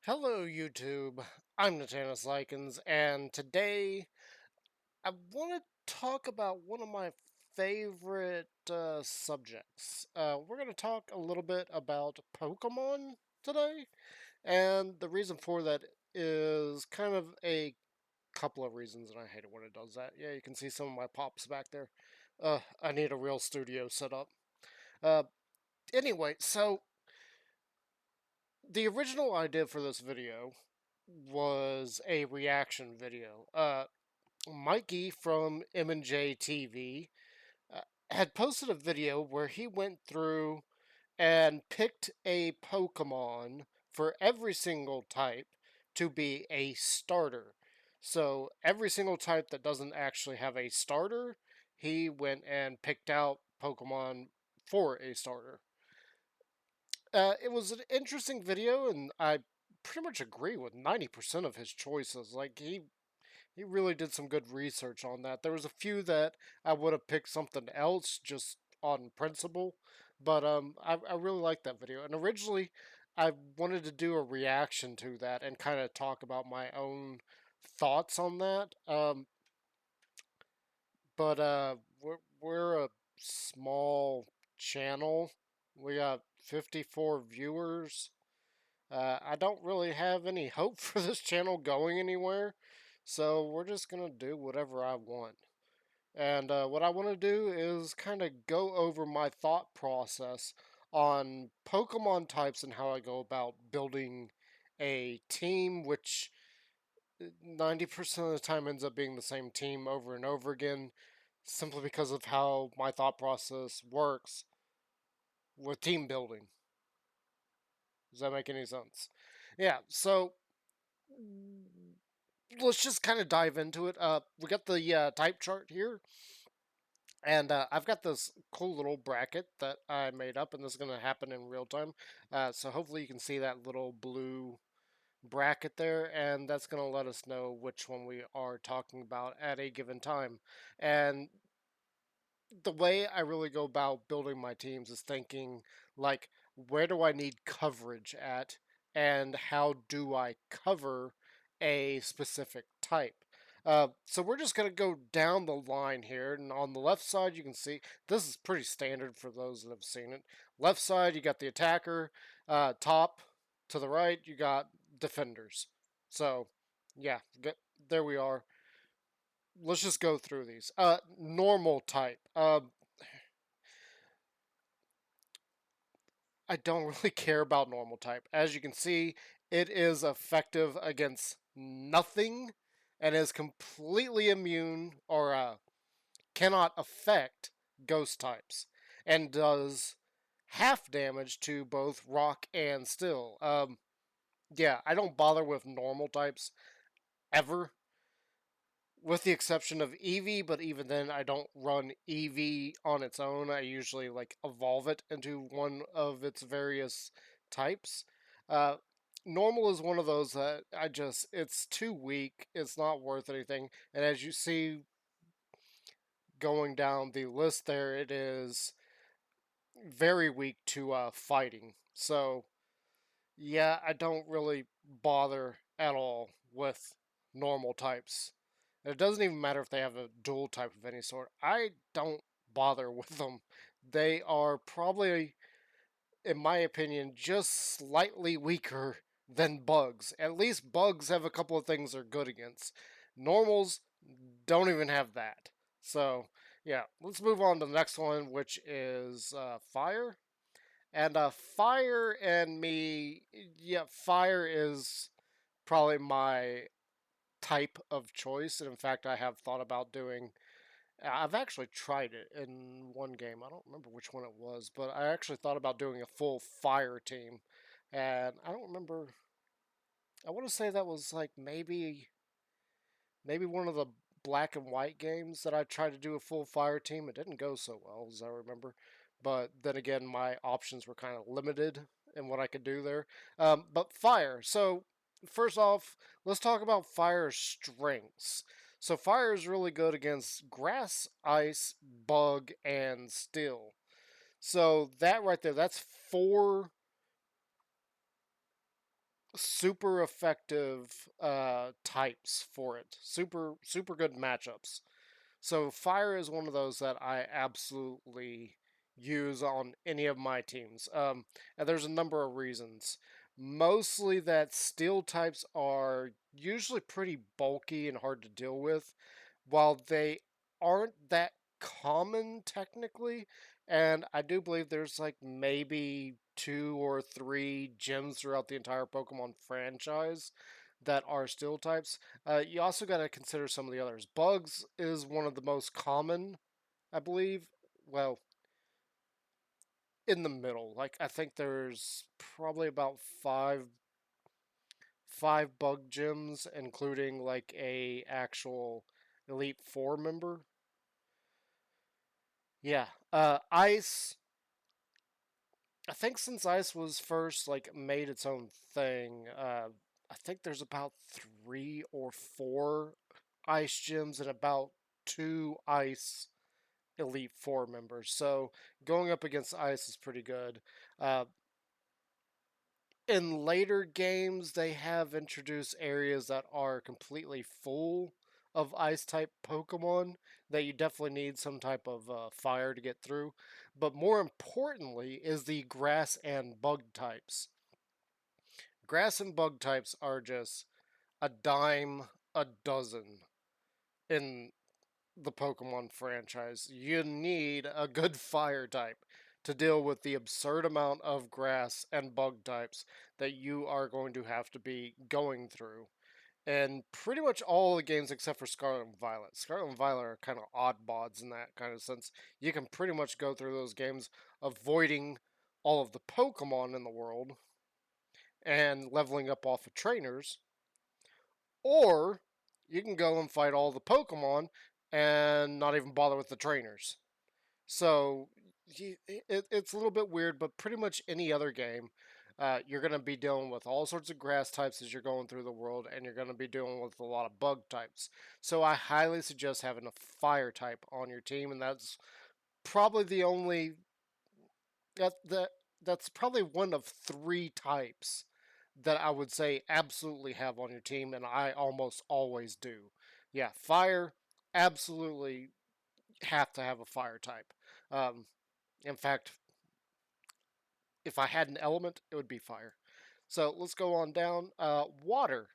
Hello, YouTube. I'm Natanis Likens, and today I want to talk about one of my favorite subjects. We're going to talk a little bit about Pokemon today, and the reason for that is kind of a couple of reasons, and I hate it when it does that. Yeah, you can see some of my pops back there. I need a real studio set up. Uh, anyway, so the original idea for this video was a reaction video. Mikey from M&J TV uh, had posted a video where he went through and picked a Pokemon for every single type to be a starter. So every single type that doesn't actually have a starter, he went and picked out Pokemon for a starter. It was an interesting video, and I pretty much agree with 90% of his choices. Like, he really did some good research on that. There was a few that I would have picked something else just on principle, but I really liked that video. And originally, I wanted to do a reaction to that and kind of talk about my own thoughts on that. But we're a small channel. We got 54 viewers. I don't really have any hope for this channel going anywhere, so we're just gonna do whatever I want. And what I want to do is kind of go over my thought process on Pokemon types and how I go about building a team, which 90% of the time ends up being the same team over and over again, simply because of how my thought process works with team building. Does that make any sense? Yeah, so let's just kind of dive into it. We got the type chart here, and I've got this cool little bracket that I made up, and this is going to happen in real time. So hopefully you can see that little blue bracket there, and that's going to let us know which one we are talking about at a given time. And the way I really go about building my teams is thinking like, where do I need coverage at, and how do I cover a specific type? So we're just going to go down the line here, and on the left side you can see this is pretty standard for those that have seen it. Left side you got the attacker, top to the right you got defenders. So yeah, there we are. Let's just go through these. Normal type. I don't really care about normal type. As you can see, it is effective against nothing and is completely immune or cannot affect ghost types and does half damage to both rock and steel. Yeah, I don't bother with normal types ever, with the exception of Eevee, but even then I don't run Eevee on its own. I usually like evolve it into one of its various types. Uh, Normal is one of those that it's too weak, it's not worth anything. And as you see going down the list there, it is very weak to fighting. So yeah, I don't really bother at all with normal types. It doesn't even matter if they have a dual type of any sort. I don't bother with them. They are probably, in my opinion, just slightly weaker than bugs. At least bugs have a couple of things they're good against. Normals don't even have that. So, yeah, let's move on to the next one, which is fire. And fire and me, yeah, fire is probably my type of choice. And in fact, I have thought about doing. I've actually tried it in one game. I don't remember which one it was, but I actually thought about doing a full fire team. And I don't remember. I want to say that was like maybe one of the black and white games that I tried to do a full fire team. It didn't go so well as I remember. But then again, my options were kind of limited in what I could do there. But fire. So, first off, let's talk about fire's strengths. So, fire is really good against grass, ice, bug, and steel. So, that right there, that's four super effective types for it. Super good matchups. So fire is one of those that I absolutely use on any of my teams. And there's a number of reasons. Mostly that steel types are usually pretty bulky and hard to deal with, while they aren't that common technically. And I do believe there's like maybe two or three gyms throughout the entire Pokemon franchise that are steel types. You also got to consider some of the others. Bugs is one of the most common, I believe. Well, in the middle. Like I think there's probably about five bug gyms, including like a actual Elite Four member. Yeah. Ice. I think since Ice was first like made its own thing, I think there's about three or four Ice gyms and about two Ice Elite Four members. So going up against Ice is pretty good. Uh, in later games, they have introduced areas that are completely full of ice type Pokemon that you definitely need some type of fire to get through. But more importantly, is the grass and bug types. Grass and bug types are just a dime a dozen in the Pokemon franchise. You need a good fire type to deal with the absurd amount of grass and bug types that you are going to have to be going through. And pretty much all the games except for Scarlet and Violet. Scarlet and Violet are kind of oddbods in that kind of sense. You can pretty much go through those games avoiding all of the Pokemon in the world and leveling up off of trainers, or you can go and fight all the Pokemon and not even bother with the trainers. So it's a little bit weird, but pretty much any other game, you're going to be dealing with all sorts of grass types as you're going through the world, and you're going to be dealing with a lot of bug types. So I highly suggest having a fire type on your team, and that's probably the only that that's probably one of three types that I would say absolutely have on your team, and I almost always do. Yeah, fire, absolutely have to have a fire type. Um, in fact, if I had an element, it would be fire. So let's go on down. Water.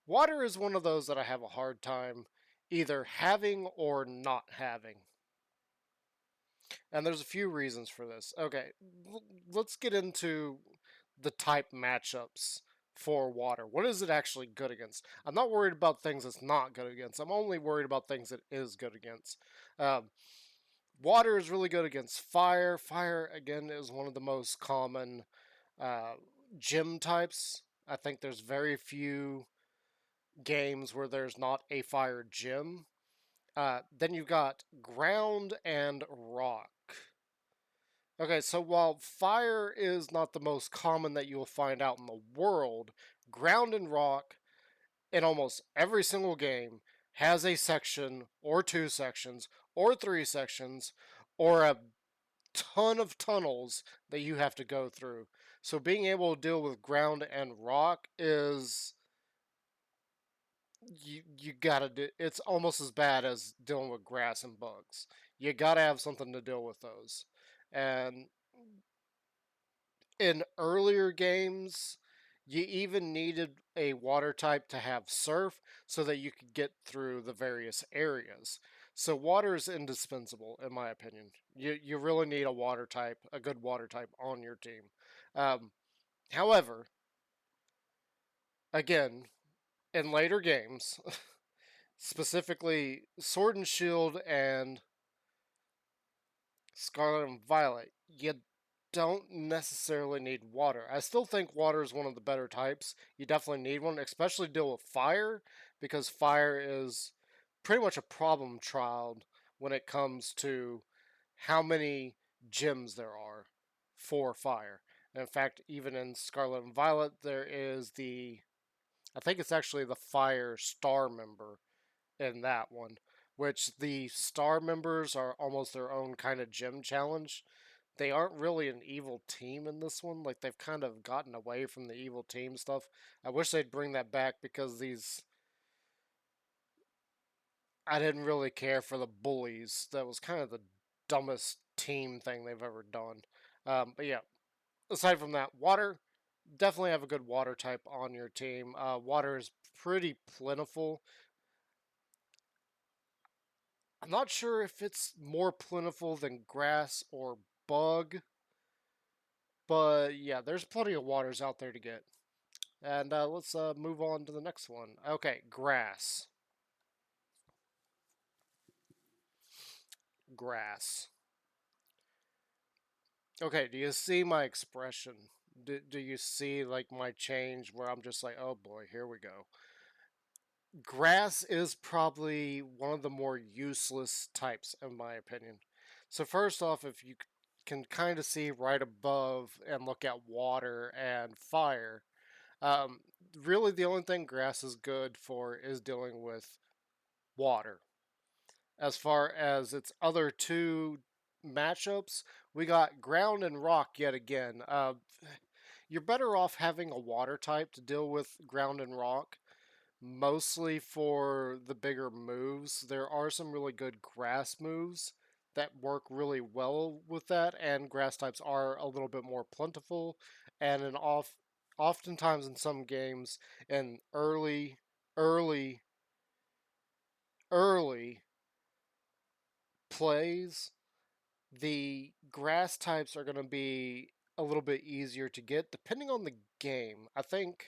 Water is one of those that I have a hard time either having or not having. And there's a few reasons for this. Okay, let's get into the type matchups for water. What is it actually good against? I'm not worried about things it's not good against. I'm only worried about things it is good against. Um, Water is really good against fire. Fire, again, is one of the most common uh, gym types. I think there's very few games where there's not a fire gym. Then you've got ground and rock. Okay, so while fire is not the most common that you will find out in the world, ground and rock in almost every single game has a section or two sections or three sections or a ton of tunnels that you have to go through. So being able to deal with ground and rock is you gotta do. It's almost as bad as dealing with grass and bugs. You gotta have something to deal with those. And in earlier games, you even needed a water type to have surf so that you could get through the various areas. So water is indispensable, in my opinion. You really need a water type, a good water type on your team. Um, However, again, in later games, specifically Sword and Shield and Scarlet and Violet, you don't necessarily need water. I still think water is one of the better types. You definitely need one, especially deal with fire, because fire is pretty much a problem child when it comes to how many gyms there are for fire. And in fact, even in Scarlet and Violet, there is I think it's actually the fire star member in that one, which the star members are almost their own kind of gym challenge. they aren't really an evil team in this one. Like they've kind of gotten away from the evil team stuff. I wish they'd bring that back because these I didn't really care for the bullies. That was kind of the dumbest team thing they've ever done. But yeah, aside from that, water, definitely have a good water type on your team. Water is pretty plentiful. I'm not sure if it's more plentiful than grass or bug, but yeah, there's plenty of waters out there to get. And let's move on to the next one. Okay, grass. Grass. Okay, do you see my expression? Do you see like my change where I'm just like, oh boy, here we go. Grass is probably one of the more useless types, in my opinion. So, first off, if you can kind of see right above and look at water and fire, um, really the only thing grass is good for is dealing with water. As far as its other two matchups, we got ground and rock yet again. You're better off having a water type to deal with ground and rock, mostly for the bigger moves. There are some really good grass moves that work really well with that, and grass types are a little bit more plentiful. And oftentimes in some games, in early, early plays, the grass types are going to be a little bit easier to get depending on the game. I think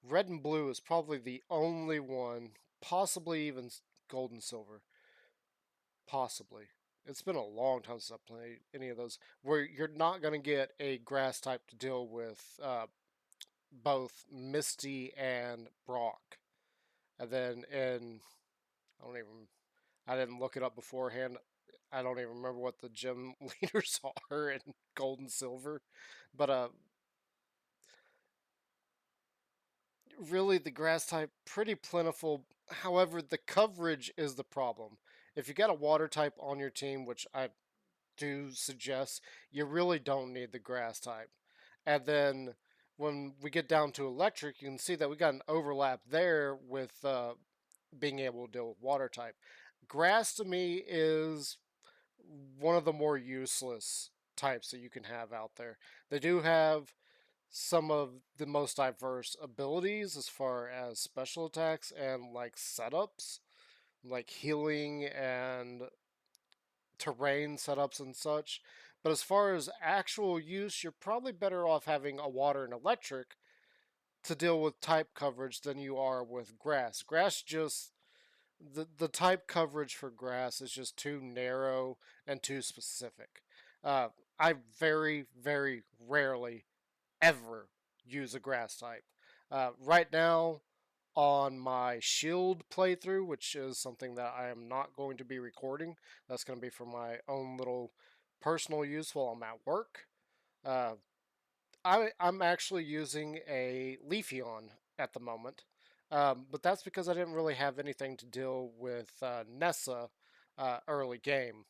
red and blue is probably the only one, possibly even gold and silver, possibly. It's been a long time since I played any of those where you're not going to get a grass type to deal with both Misty and Brock. And then in I don't even I didn't look it up beforehand. I don't even remember what the gym leaders are in gold and silver, but really the grass type pretty plentiful. However, the coverage is the problem. If you got a water type on your team, which I do suggest, you really don't need the grass type. And then when we get down to electric, you can see that we got an overlap there with being able to deal with water type. Grass to me is one of the more useless types that you can have out there. They do have some of the most diverse abilities as far as special attacks and like setups, like healing and terrain setups and such. But as far as actual use, you're probably better off having a water and electric to deal with type coverage than you are with grass. Grass just the type coverage for grass is just too narrow and too specific. Uh, I very rarely ever use a grass type. Right now, on my shield playthrough, which is something that I am not going to be recording, that's going to be for my own little personal use while I'm at work. Uh, I'm actually using a Leafeon at the moment, but that's because I didn't really have anything to deal with Nessa early game,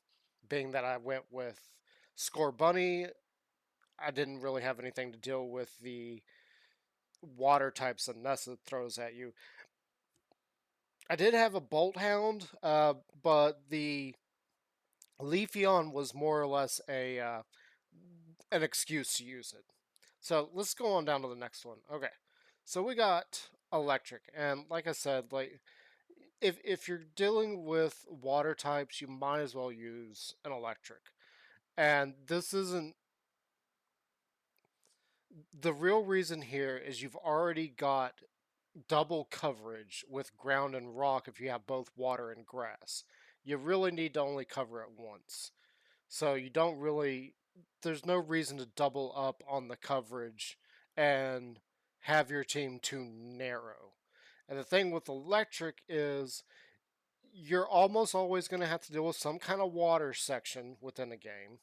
being that I went with Score Bunny. I didn't really have anything to deal with the water types that Nessa throws at you. I did have a Bolt Hound, but the Leafeon was more or less a an excuse to use it. So let's go on down to the next one. Okay, so we got electric, and like I said, like if you're dealing with water types, you might as well use an electric. And this isn't the real reason here is you've already got double coverage with ground and rock if you have both water and grass. You really need to only cover it once. So you don't really, there's no reason to double up on the coverage and have your team too narrow. And the thing with electric is you're almost always going to have to deal with some kind of water section within a game,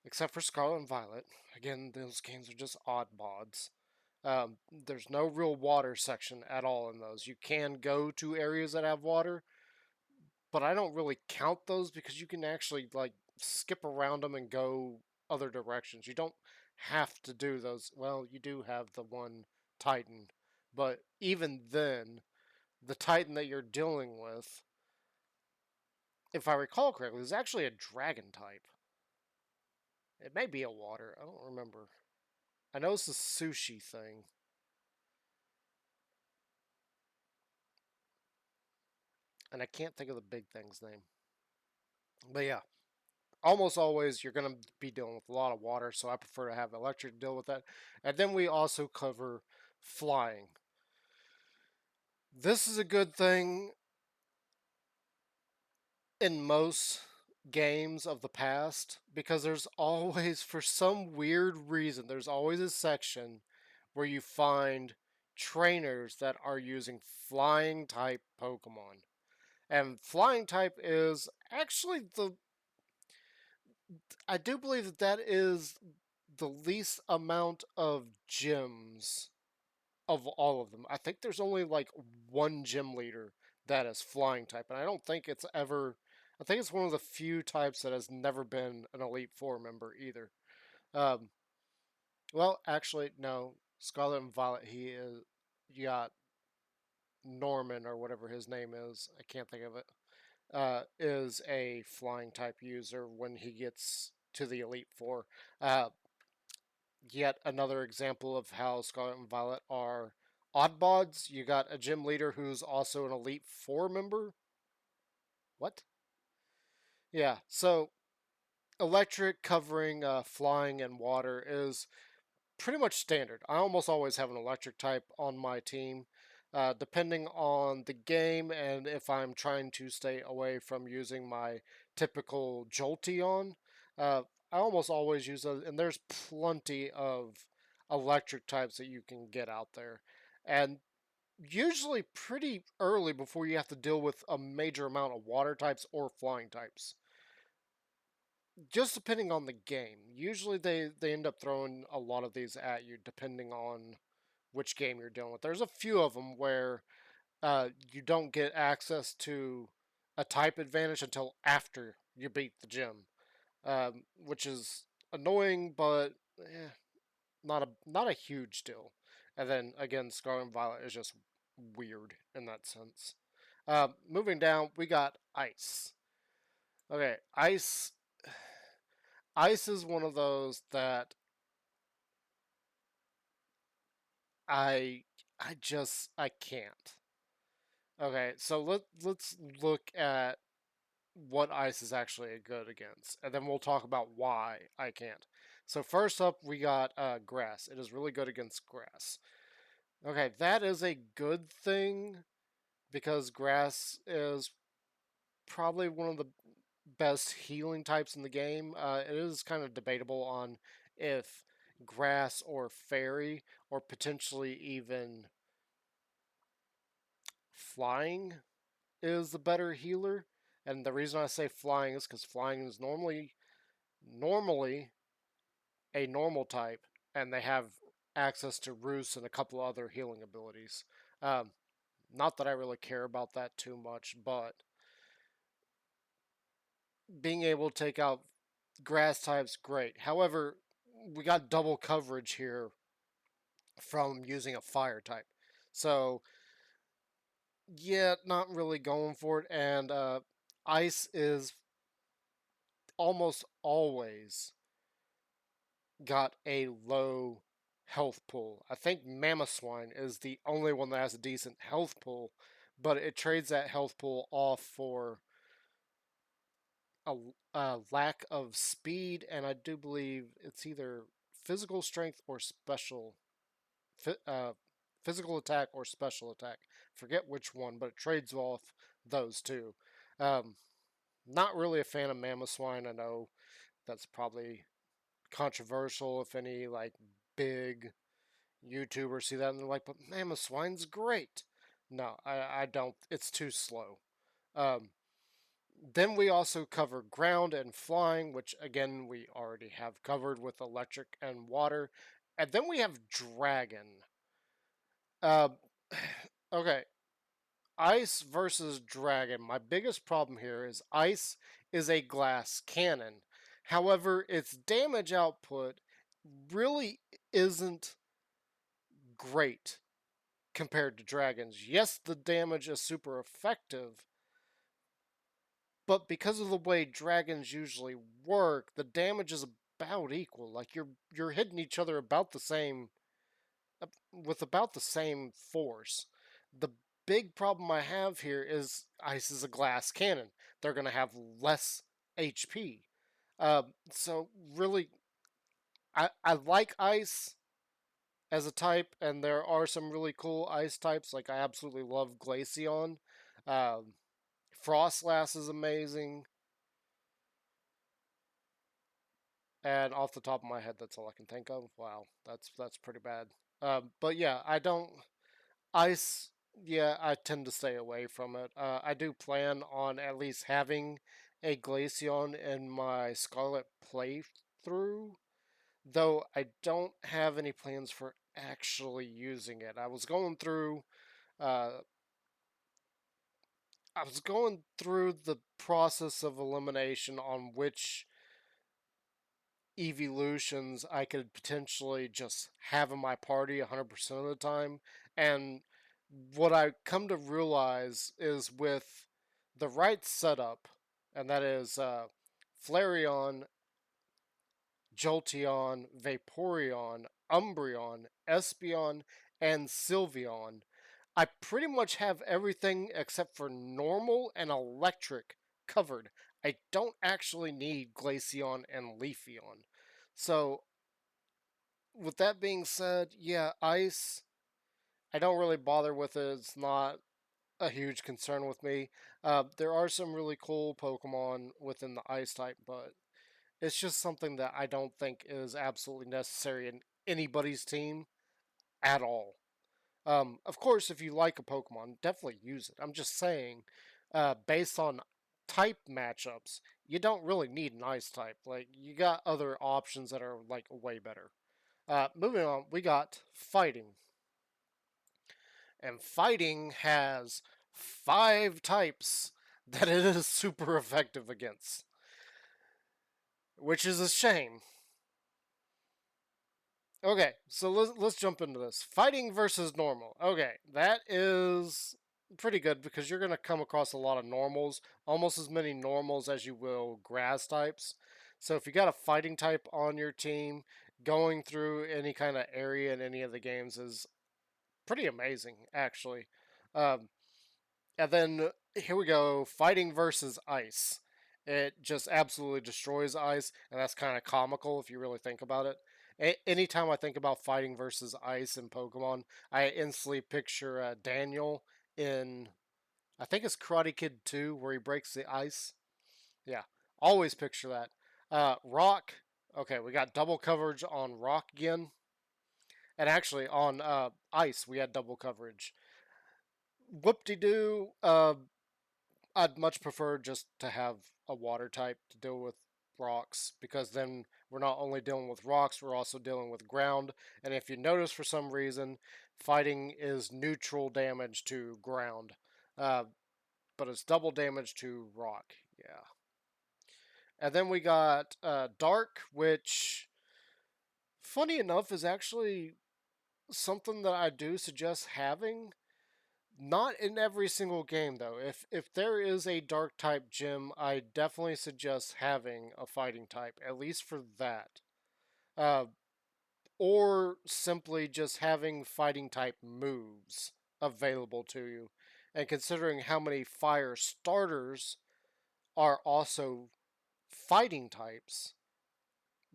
except for Scarlet and Violet. Again, those games are just odd mods. There's no real water section at all in those. You can go to areas that have water, but I don't really count those because you can actually like skip around them and go other directions. You don't have to do those. Well, you do have the one Titan, but even then, the Titan that you're dealing with, if I recall correctly, is actually a dragon type. It may be a water. I don't remember. I know it's the sushi thing. And I can't think of the big thing's name. But yeah, almost always you're going to be dealing with a lot of water, so I prefer to have electric to deal with that. And then we also cover flying. This is a good thing in most games of the past because there's always, for some weird reason, there's always a section where you find trainers that are using flying type Pokemon. And flying type is actually I do believe that that is the least amount of gyms of all of them. I think there's only like one gym leader that is flying type, and I don't think it's ever. I think it's one of the few types that has never been an Elite Four member either. Um, well, actually, no. Scarlet and Violet, he is. You got Norman or whatever his name is. I can't think of it. Is a flying type user when he gets to the Elite Four. Uh, Yet another example of how Scarlet and Violet are oddbods. You got a gym leader who's also an Elite Four member. What? Yeah, so electric covering flying and water is pretty much standard. I almost always have an electric type on my team, depending on the game and if I'm trying to stay away from using my typical Jolteon. Uh, I almost always use those, and there's plenty of electric types that you can get out there. And usually pretty early before you have to deal with a major amount of water types or flying types, just depending on the game. Usually they end up throwing a lot of these at you depending on which game you're dealing with. There's a few of them where you don't get access to a type advantage until after you beat the gym, which is annoying, but not a huge deal. And then again, Scarlet and Violet is just weird in that sense. Moving down, we got Ice. Okay, Ice. Ice is one of those that I I can't. Okay, so let's look at what ice is actually good against, and then we'll talk about why I can't. So first up, we got grass. It is really good against grass. Okay, that is a good thing because grass is probably one of the best healing types in the game. It is kind of debatable on if grass or fairy or potentially even flying is the better healer. And the reason I say flying is because flying is normally a normal type, and they have access to roost and a couple other healing abilities. Um, Not that I really care about that too much, but being able to take out grass types, great. However, we got double coverage here from using a fire type. So, yeah, not really going for it. And ice is almost always got a low health pool. I think Mamoswine is the only one that has a decent health pool, but it trades that health pool off for a, a lack of speed, and I do believe it's either physical strength or uh, physical attack or special attack. Forget which one, but it trades off those two. Um, Not really a fan of Mamoswine. I know that's probably controversial if any like big YouTubers see that and they're like, but Mamoswine's great. No, I don't. It's too slow. Um, then we also cover ground and flying, which again we already have covered with electric and water. And then we have dragon. Uh, okay, ice versus dragon. My biggest problem here is ice is a glass cannon. However, its damage output really isn't great compared to dragons. Yes, the damage is super effective, but because of the way dragons usually work, the damage is about equal. Like you're hitting each other about the same with about the same force. The big problem I have here is ice is a glass cannon. They're going to have less HP. So really, I like ice as a type, and there are some really cool ice types. Like I absolutely love Glaceon. Um, Frostlass is amazing. And off the top of my head, that's all I can think of. Wow, that's pretty bad. But yeah, I don't ice. Yeah, I tend to stay away from it. I do plan on at least having a Glaceon in my Scarlet playthrough, though I don't have any plans for actually using it. Uh, I was going through the process of elimination on which evolutions I could potentially just have in my party 100% of the time. And what I come to realize is with the right setup, and that is Flareon, Jolteon, Vaporeon, Umbreon, Espeon, and Sylveon, I pretty much have everything except for normal and electric covered. I don't actually need Glaceon and Leafeon. So, with that being said, yeah, ice, I don't really bother with it. It's not a huge concern with me. There are some really cool Pokemon within the ice type, but it's just something that I don't think is absolutely necessary in anybody's team at all. Of course, if you like a Pokemon, definitely use it. I'm just saying, based on type matchups, you don't really need an ice type. Like, you got other options that are, like, way better. Moving on, we got fighting. And fighting has 5 types that it is super effective against, which is a shame. Okay, so let's jump into this. Fighting versus normal. Okay, that is pretty good because you're going to come across a lot of normals, almost as many normals as you will grass types. So if you got a fighting type on your team, going through any kind of area in any of the games is pretty amazing, actually. Um, and then here we go, fighting versus ice. It just absolutely destroys ice, and that's kind of comical if you really think about it. Anytime I think about fighting versus ice in Pokemon, I instantly picture Daniel in, I think it's Karate Kid 2, where he breaks the ice. Yeah, always picture that. Rock. Okay, we got double coverage on rock again. And actually, on ice, we had double coverage. Whoop de doo. I'd much prefer just to have a water type to deal with rocks because then we're not only dealing with rocks, we're also dealing with ground. And if you notice for some reason, fighting is neutral damage to ground, uh, but it's double damage to rock. Yeah. And then we got Dark, which, funny enough, is actually something that I do suggest having. Not in every single game though. If there is a dark type gym, I definitely suggest having a fighting type, at least for that. Uh, or simply just having fighting type moves available to you. And considering how many fire starters are also fighting types,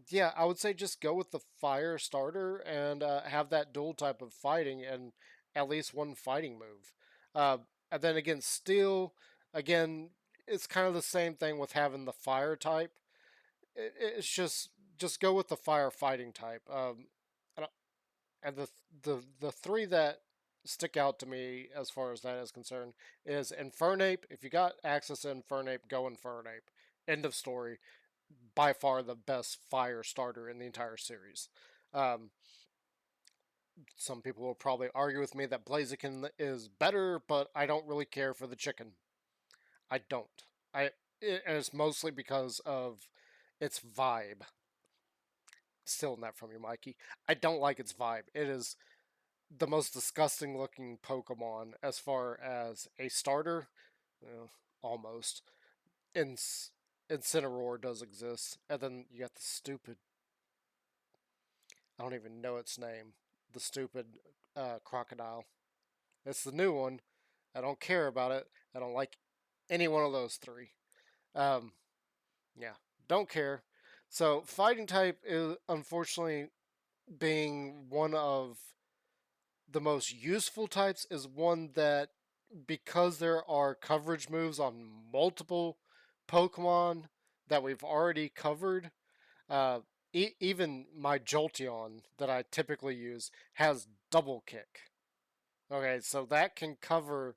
yeah, I would say just go with the fire starter and have that dual type of fighting and at least one fighting move. Uh, and then again, steel, again, it's kind of the same thing with having the fire type. It's just go with the fire fighting type. And the three that stick out to me as far as that is concerned is Infernape. If you got access to Infernape, go Infernape. End of story. By far the best fire starter in the entire series. Um, some people will probably argue with me that Blaziken is better, but I don't really care for the chicken. I don't. And it's mostly because of its vibe. Stealing that from you, Mikey. I don't like its vibe. It is the most disgusting looking Pokemon as far as a starter. Almost. Incineroar does exist. And then you got the stupid. I don't even know its name. The stupid crocodile. It's the new one. I don't care about it. I don't like any one of those three. Um, yeah, don't care. So fighting type is unfortunately being one of the most useful types is one that because there are coverage moves on multiple Pokemon that we've already covered, uh, even my Jolteon that I typically use has double kick. Okay, so that can cover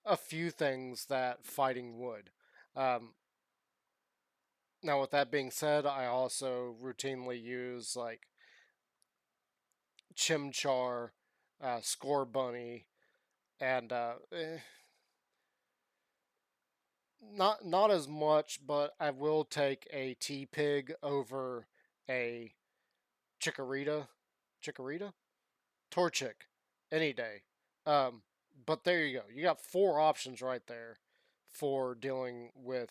a few things that fighting would. Um, Now, with that being said, I also routinely use like Chimchar, Score Bunny, and not as much, but I will take a T Pig over a Chikorita, Chikorita, Torchic, any day. Um, but there you go. You got four options right there for dealing with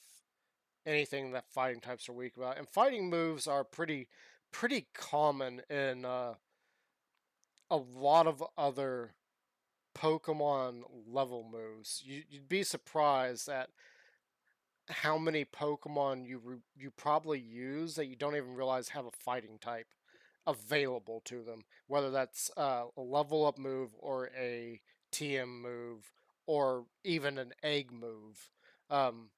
anything that fighting types are weak about. And fighting moves are pretty common in a lot of other Pokemon level moves. You'd be surprised at how many Pokemon you probably use that you don't even realize have a fighting type available to them. Whether that's a level up move or a TM move or even an egg move. Um,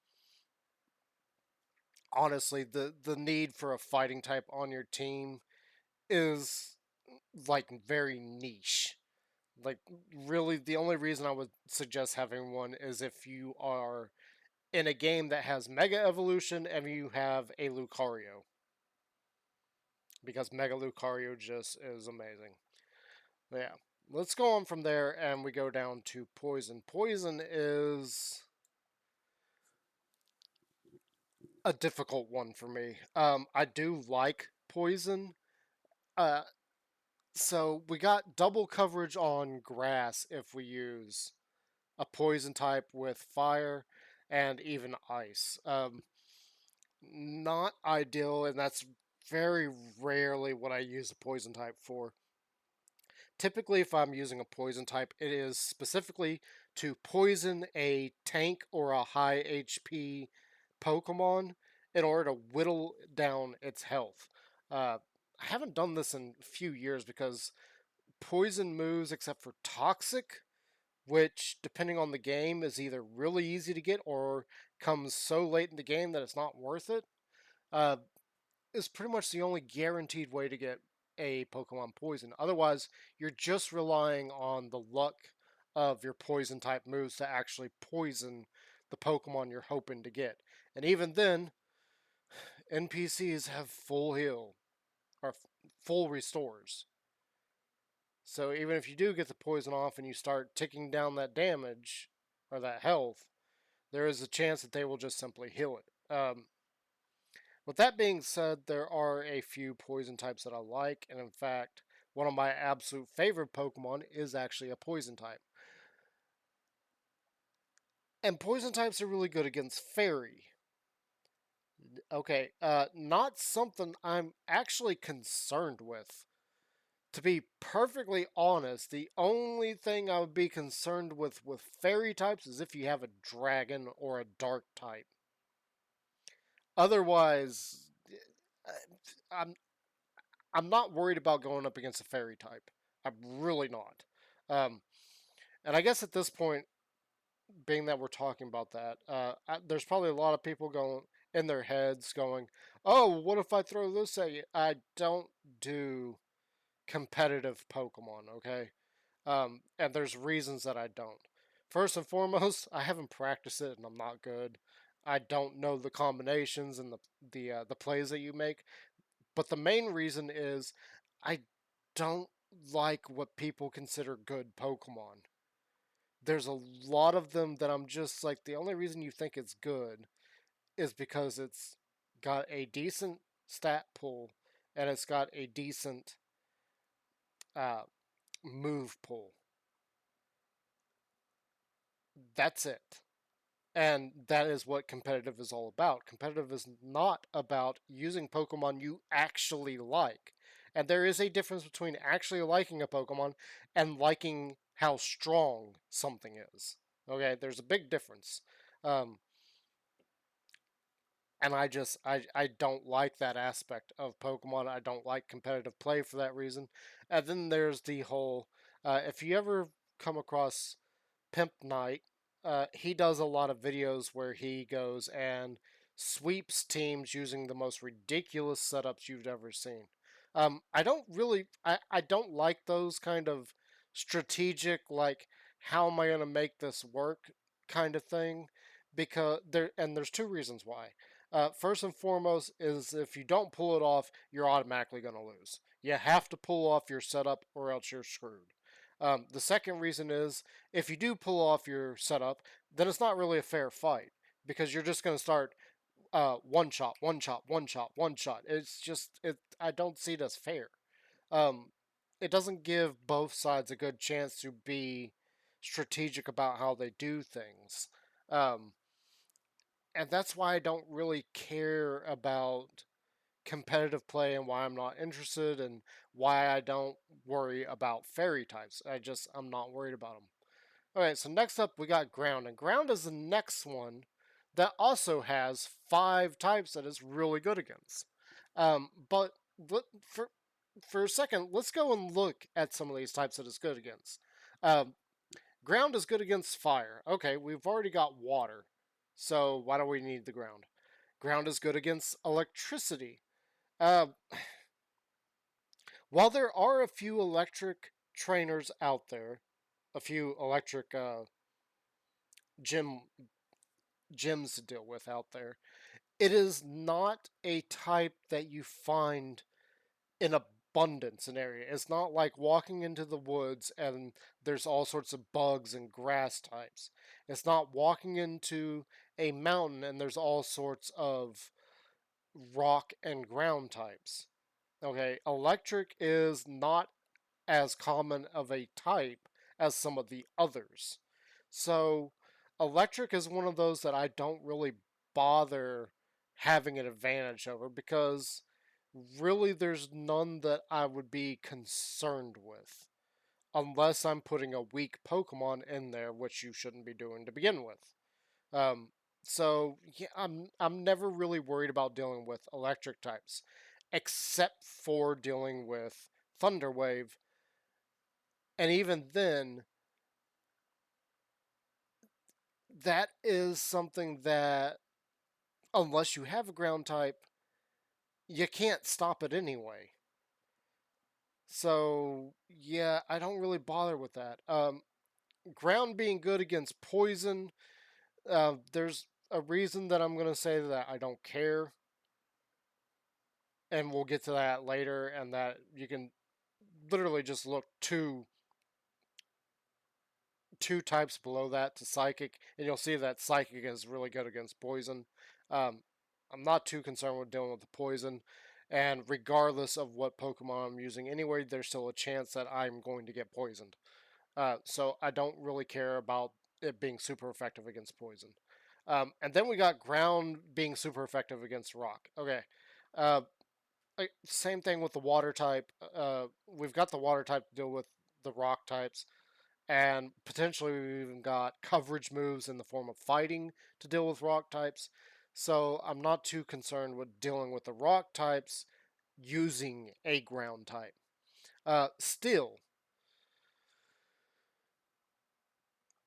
Honestly, the need for a fighting type on your team is like very niche. Like really the only reason I would suggest having one is if you are in a game that has Mega Evolution and you have a Lucario. Because Mega Lucario just is amazing. Yeah. Let's go on from there and we go down to Poison. Poison is a difficult one for me. I do like Poison. Uh, so we got double coverage on grass if we use a poison type with fire and even ice. Not ideal, and that's very rarely what I use a poison type for. Typically, if I'm using a poison type, it is specifically to poison a tank or a high HP Pokemon in order to whittle down its health. I haven't done this in a few years because poison moves, except for toxic, which depending on the game is either really easy to get or comes so late in the game that it's not worth it, uh, is pretty much the only guaranteed way to get a Pokemon poison. Otherwise, you're just relying on the luck of your poison type moves to actually poison the Pokemon you're hoping to get. And even then, NPCs have full heal or full restores. So even if you do get the poison off and you start ticking down that damage or that health, there is a chance that they will just simply heal it. With that being said, there are a few poison types that I like, and in fact, one of my absolute favorite Pokemon is actually a poison type. And poison types are really good against Fairy. Okay, not something I'm actually concerned with. To be perfectly honest, the only thing I would be concerned with Fairy types is if you have a dragon or a dark type. Otherwise, I'm I'm not worried about going up against a fairy type. I'm really not. Um, and I guess at this point, being that we're talking about that, there's probably a lot of people going in their heads going, "Oh, what if I throw this at you?" I don't do competitive Pokemon, okay? And there's reasons that I don't. First and foremost, I haven't practiced it and I'm not good. I don't know the combinations and the plays that you make. But the main reason is I don't like what people consider good Pokemon. There's a lot of them that I'm just like, the only reason you think it's good is because it's got a decent stat pool and it's got a decent uh, move pool. That's it. And that is what competitive is all about. Competitive is not about using Pokemon you actually like. And there is a difference between actually liking a Pokemon and liking how strong something is. Okay, there's a big difference. Um, and I don't like that aspect of Pokemon. I don't like competitive play for that reason. And then there's the whole if you ever come across Pimp Knight, he does a lot of videos where he goes and sweeps teams using the most ridiculous setups you've ever seen. I don't like those kind of strategic, like, how am I going to make this work kind of thing, because there's two reasons why. First and foremost is if you don't pull it off, you're automatically going to lose. You have to pull off your setup or else you're screwed. The second reason is if you do pull off your setup, then it's not really a fair fight because you're just going to start one shot, one shot, one shot, one shot. It's just it. I don't see it as fair. Um, it doesn't give both sides a good chance to be strategic about how they do things. Um, and that's why I don't really care about competitive play and why I'm not interested and why I don't worry about fairy types. I'm not worried about them. Alright, so next up we got ground, and ground is the next one that also has 5 types that it's really good against. But for for a second, let's go and look at some of these types that it's good against. Um, ground is good against fire. Okay, we've already got water, so why do we need the ground? Ground is good against electricity. Uh, while there are a few electric trainers out there, a few electric gym gyms to deal with out there, it is not a type that you find in abundance in area. It's not like walking into the woods and there's all sorts of bugs and grass types. It's not walking into a mountain and there's all sorts of rock and ground types. Okay, electric is not as common of a type as some of the others. So, electric is one of those that I don't really bother having an advantage over because really there's none that I would be concerned with unless I'm putting a weak Pokemon in there, which you shouldn't be doing to begin with. Um, so yeah, I'm never really worried about dealing with electric types, except for dealing with Thunder Wave, and even then, that is something that, unless you have a ground type, you can't stop it anyway. So, yeah, I don't really bother with that. Ground being good against poison, there's a reason that I'm going to say that I don't care, and we'll get to that later, and that you can literally just look two types below that to psychic, and you'll see that psychic is really good against poison. Um, I'm not too concerned with dealing with the poison, and regardless of what Pokemon I'm using anyway, there's still a chance that I'm going to get poisoned. So I don't really care about it being super effective against poison. And then we got ground being super effective against rock. Okay. Uh, Same thing with the water type. We've got the water type to deal with the rock types, and potentially we've even got coverage moves in the form of fighting to deal with rock types. So I'm not too concerned with dealing with the rock types using a ground type. Still,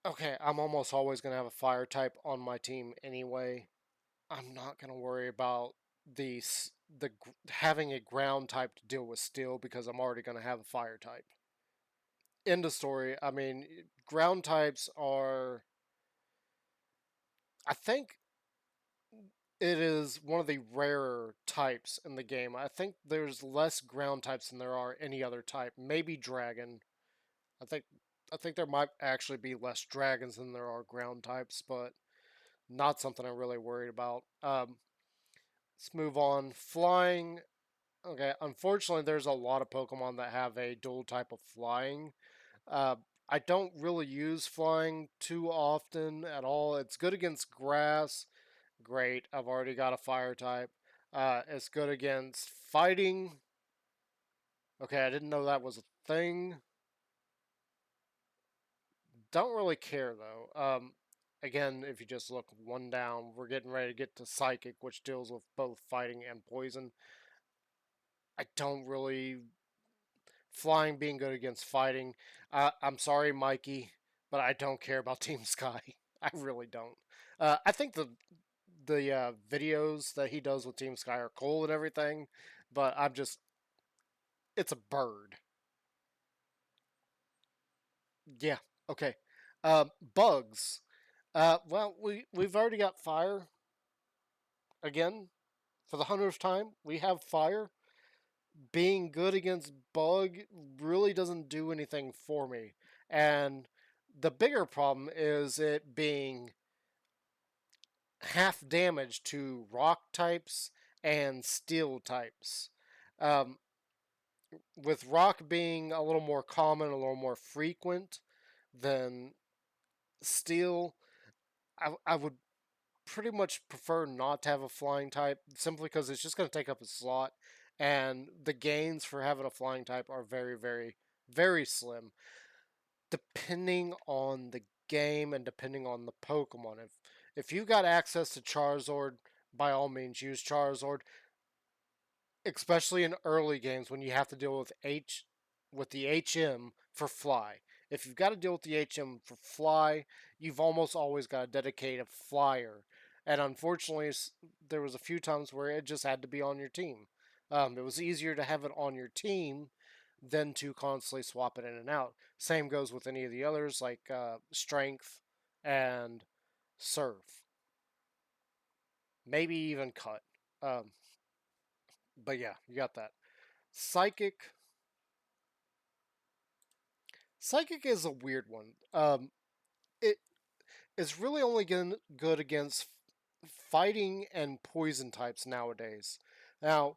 okay, I'm almost always going to have a fire type on my team anyway. I'm not going to worry about the the having a ground type to deal with steel because I'm already going to have a fire type. End of story. I mean, ground types are, I think it is one of the rarer types in the game. I think there's less ground types than there are any other type. Maybe dragon. I think I think there might actually be less dragons than there are ground types, but not something I'm really worried about. Let's move on. Flying. Okay, unfortunately, there's a lot of Pokemon that have a dual type of flying. Uh, I don't really use flying too often at all. It's good against grass. Great. I've already got a fire type. It's good against fighting. Okay, I didn't know that was a thing. Don't really care though. Again, if you just look one down, we're getting ready to get to Psychic, which deals with both fighting and poison. I don't really flying being good against fighting. I'm sorry, Mikey, but I don't care about Team Sky. I really don't. I think the videos that he does with Team Sky are cool and everything, but I'm just it's a bird. Yeah. Okay. Bugs. Well, we've already got fire again for the 100th time. We have fire. Being good against bug really doesn't do anything for me, and the bigger problem is it being half damage to rock types and steel types. Um, with rock being a little more common, a little more frequent than steel, I would pretty much prefer not to have a flying type simply because it's just going to take up a slot, and the gains for having a flying type are very, very, very slim, depending on the game and depending on the Pokemon. If you got access to Charizard, by all means use Charizard, especially in early games when you have to deal with the HM for fly. If you've got to deal with the HM for fly, you've almost always got to dedicate a flyer. And unfortunately, there was a few times where it just had to be on your team. It was easier to have it on your team than to constantly swap it in and out. Same goes with any of the others like strength and surf, maybe even cut. Um, but yeah, you got that. Psychic. Psychic is a weird one. It is really only good against fighting and poison types nowadays. Now,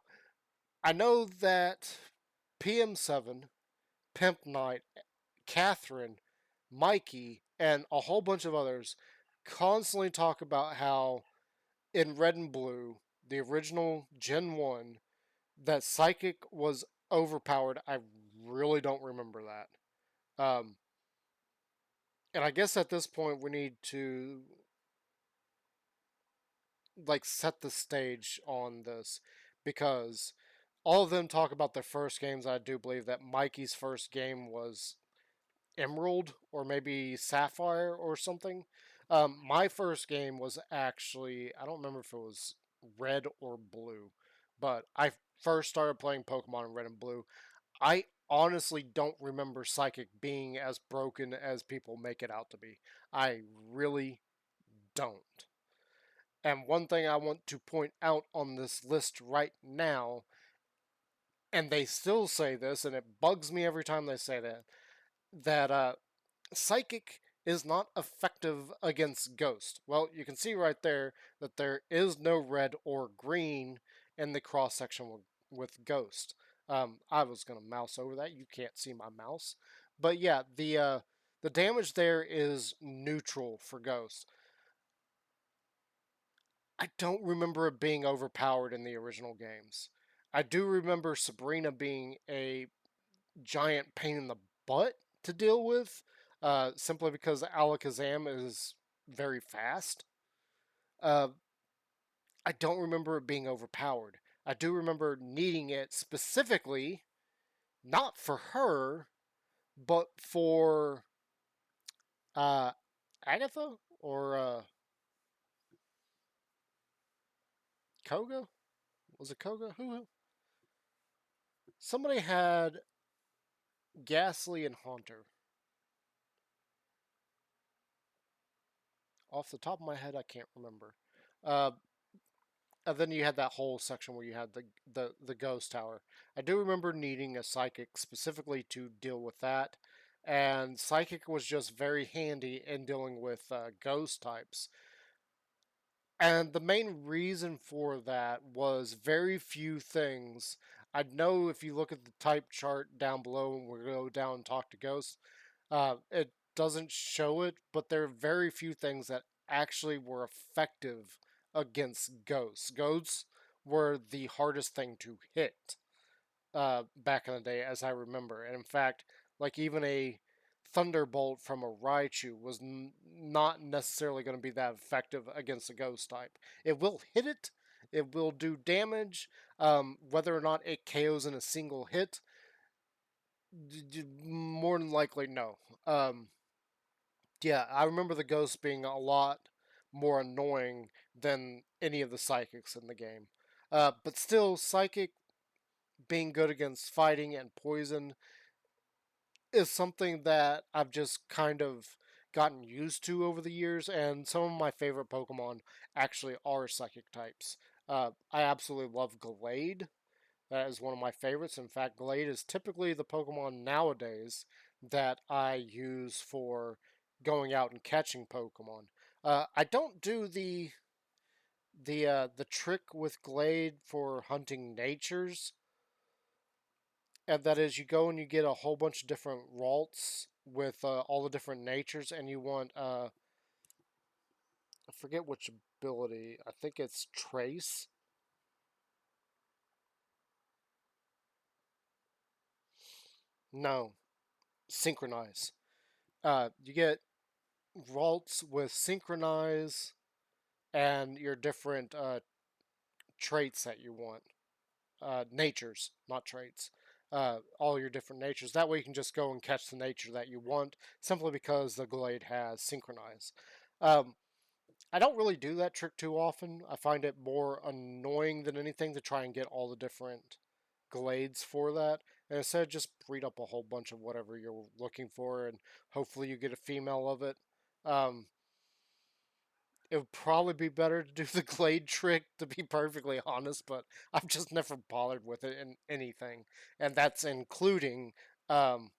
I know that PM7, Pimp Knight, Catherine, Mikey, and a whole bunch of others constantly talk about how in Red and Blue, the original Gen 1, that Psychic was overpowered. I really don't remember that. And I guess at this point we need to like set the stage on this because all of them talk about their first games. I do believe that Mikey's first game was Emerald or maybe Sapphire or something. My first game was actually, I don't remember if it was Red or Blue, but I first started playing Pokemon in Red and Blue. I honestly don't remember Psychic being as broken as people make it out to be. I really don't. And one thing I want to point out on this list right now, and they still say this, and it bugs me every time they say that Psychic is not effective against Ghost. Well, you can see right there that there is no red or green in the cross section with Ghost. I was gonna mouse over that. You can't see my mouse, but yeah, the damage there is neutral for Ghost. I don't remember it being overpowered in the original games. I do remember Sabrina being a giant pain in the butt to deal with, simply because Alakazam is very fast. Uh, I don't remember it being overpowered. I do remember needing it specifically, not for her, but for uh, Agatha or Koga. Was it Koga? Who? Somebody had Ghastly and Haunter. Off the top of my head, I can't remember. Uh, and then you had that whole section where you had the ghost tower. I do remember needing a psychic specifically to deal with that, and psychic was just very handy in dealing with ghost types. And the main reason for that was very few things. I know if you look at the type chart down below and we go down and talk to Ghost, it doesn't show it, but there are very few things that actually were effective against Ghosts. Ghosts were the hardest thing to hit back in the day, as I remember. And in fact, like even a Thunderbolt from a Raichu was not necessarily going to be that effective against a Ghost type. It will hit it, it will do damage. Whether or not it KOs in a single hit, more than likely no. Yeah, I remember the Ghost being a lot more annoying than any of the Psychics in the game. But still, Psychic being good against fighting and poison is something that I've just kind of gotten used to over the years, and some of my favorite Pokemon actually are psychic types. I absolutely love Glade. That is one of my favorites. In fact, Glade is typically the Pokemon nowadays that I use for going out and catching Pokemon. I don't do the trick with Glade for hunting natures, and that is you go and you get a whole bunch of different Ralts with all the different natures, and you want I forget which ability. I think it's Trace. No, Synchronize. You get Ralts with Synchronize and your different traits that you want. Natures, not traits. All your different natures. That way you can just go and catch the nature that you want, simply because the Glade has Synchronize. Um, I don't really do that trick too often. I find it more annoying than anything to try and get all the different Glades for that. And instead, just breed up a whole bunch of whatever you're looking for, and hopefully you get a female of it. Um, it would probably be better to do the Glade trick, to be perfectly honest, but I've just never bothered with it in anything. And that's including um,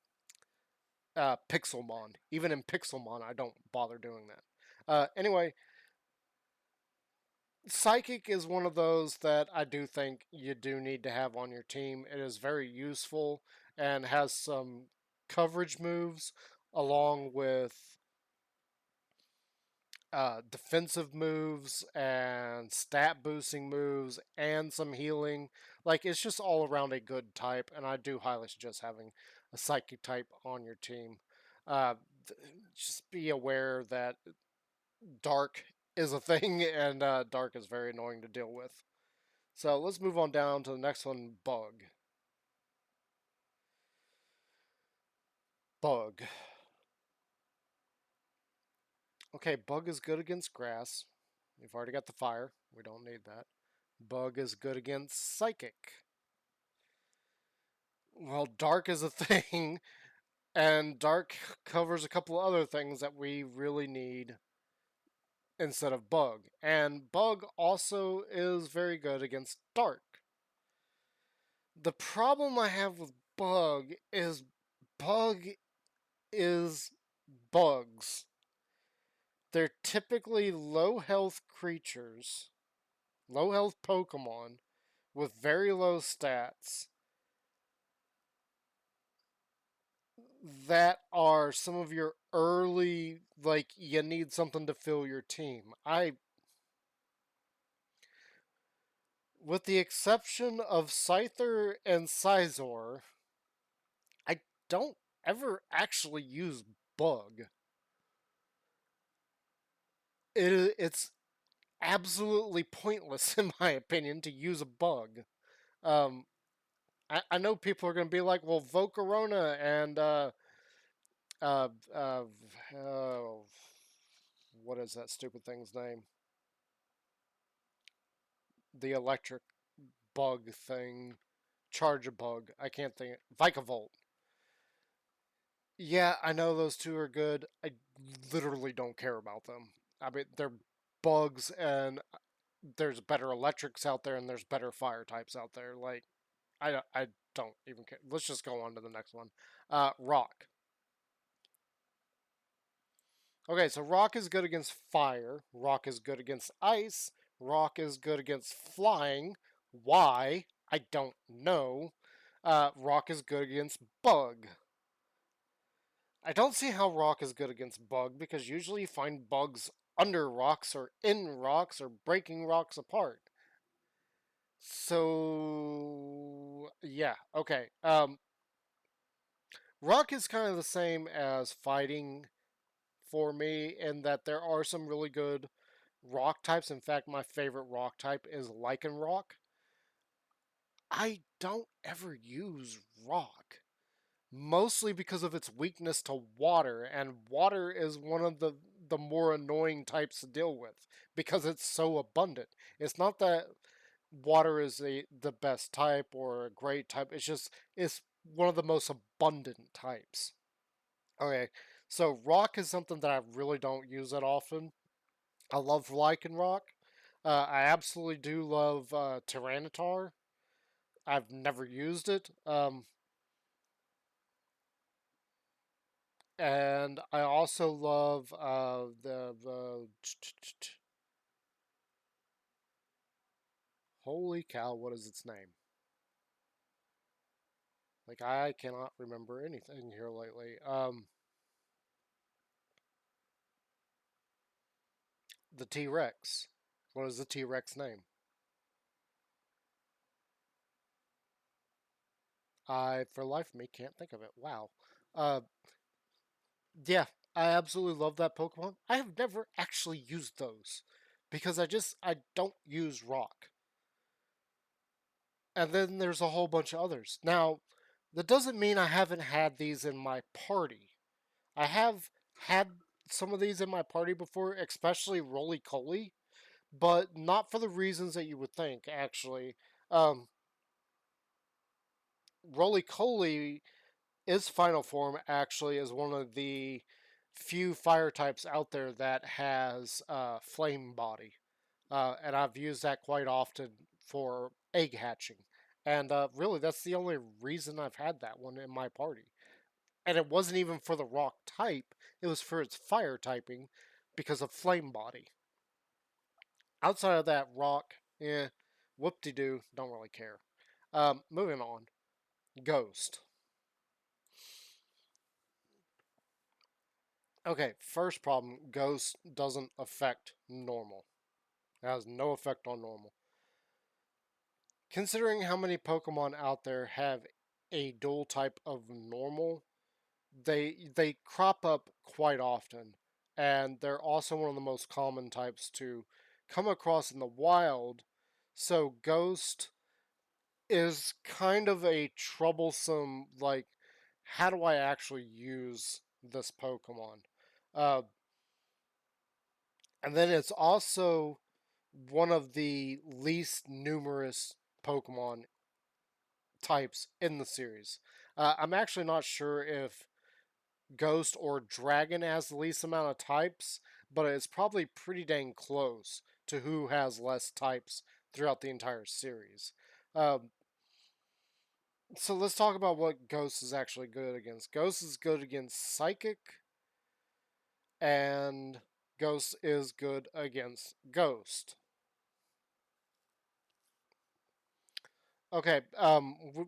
Pixelmon. Even in Pixelmon, I don't bother doing that. Anyway, Psychic is one of those that I do think you do need to have on your team. It is very useful and has some coverage moves along with defensive moves and stat boosting moves and some healing. Like, it's just all around a good type, and I do highly suggest having a Psychic type on your team. Uh, just be aware that Dark is a thing, and Dark is very annoying to deal with. So let's move on down to the next one, Bug. Bug. Okay, Bug is good against grass. We've already got the fire. We don't need that. Bug is good against psychic. Well, dark is a thing, and dark covers a couple other things that we really need instead of bug. And bug also is very good against dark. The problem I have with bug is bugs. They're typically low health creatures, low health Pokemon with very low stats that are some of your early, like, you need something to fill your team. With the exception of Scyther and Scizor, I don't ever actually use Bug. It's absolutely pointless, in my opinion, to use a Bug. Um, I know people are going to be like, well, Volcarona and uh, uh, uh, what is that stupid thing's name? The electric bug thing, Charge Bug. I can't think. Vikavolt. Yeah, I know those two are good. I literally don't care about them. I mean, they're bugs, and there's better electrics out there, and there's better fire types out there. Like, I don't even care. Let's just go on to the next one. Rock. Okay, so rock is good against fire. Rock is good against ice. Rock is good against flying. Why? I don't know. Rock is good against bug. I don't see how rock is good against bug because usually you find bugs under rocks or in rocks or breaking rocks apart. So yeah, okay. Rock is kind of the same as fighting for me in that there are some really good rock types. In fact, my favorite rock type is lichen rock. I don't ever use rock, mostly because of its weakness to water, and water is one of the more annoying types to deal with because it's so abundant. It's not that water is the best type or a great type. It's just it's one of the most abundant types. Okay, so rock is something that I really don't use that often. I love lichen rock. I absolutely do love Tyranitar. I've never used it. And I also love the holy cow, what is its name? Like I cannot remember anything here lately. The T Rex. What is the T Rex name? I for life of me can't think of it. Wow. Uh, yeah, I absolutely love that Pokemon. I have never actually used those because I don't use rock. And then there's a whole bunch of others. Now, that doesn't mean I haven't had these in my party. I have had some of these in my party before, especially Roly Coly, but not for the reasons that you would think, actually. Um, Roly Coly is final form, actually, is one of the few fire types out there that has flame body. And I've used that quite often for egg hatching. And really, that's the only reason I've had that one in my party. And it wasn't even for the rock type, it was for its fire typing because of flame body. Outside of that, rock, whoop de doo, don't really care. Moving on. Ghost. Okay, first problem, Ghost doesn't affect normal. It has no effect on normal. Considering how many Pokemon out there have a dual type of normal, they crop up quite often, and they're also one of the most common types to come across in the wild. So Ghost is kind of a troublesome, like, how do I actually use this Pokemon? Uh, and then it's also one of the least numerous Pokemon types in the series. I'm actually not sure if Ghost or Dragon has the least amount of types, but it's probably pretty dang close to who has less types throughout the entire series. Um, so let's talk about what Ghost is actually good against. Ghost is good against Psychic, and Ghost is good against Ghost. Okay,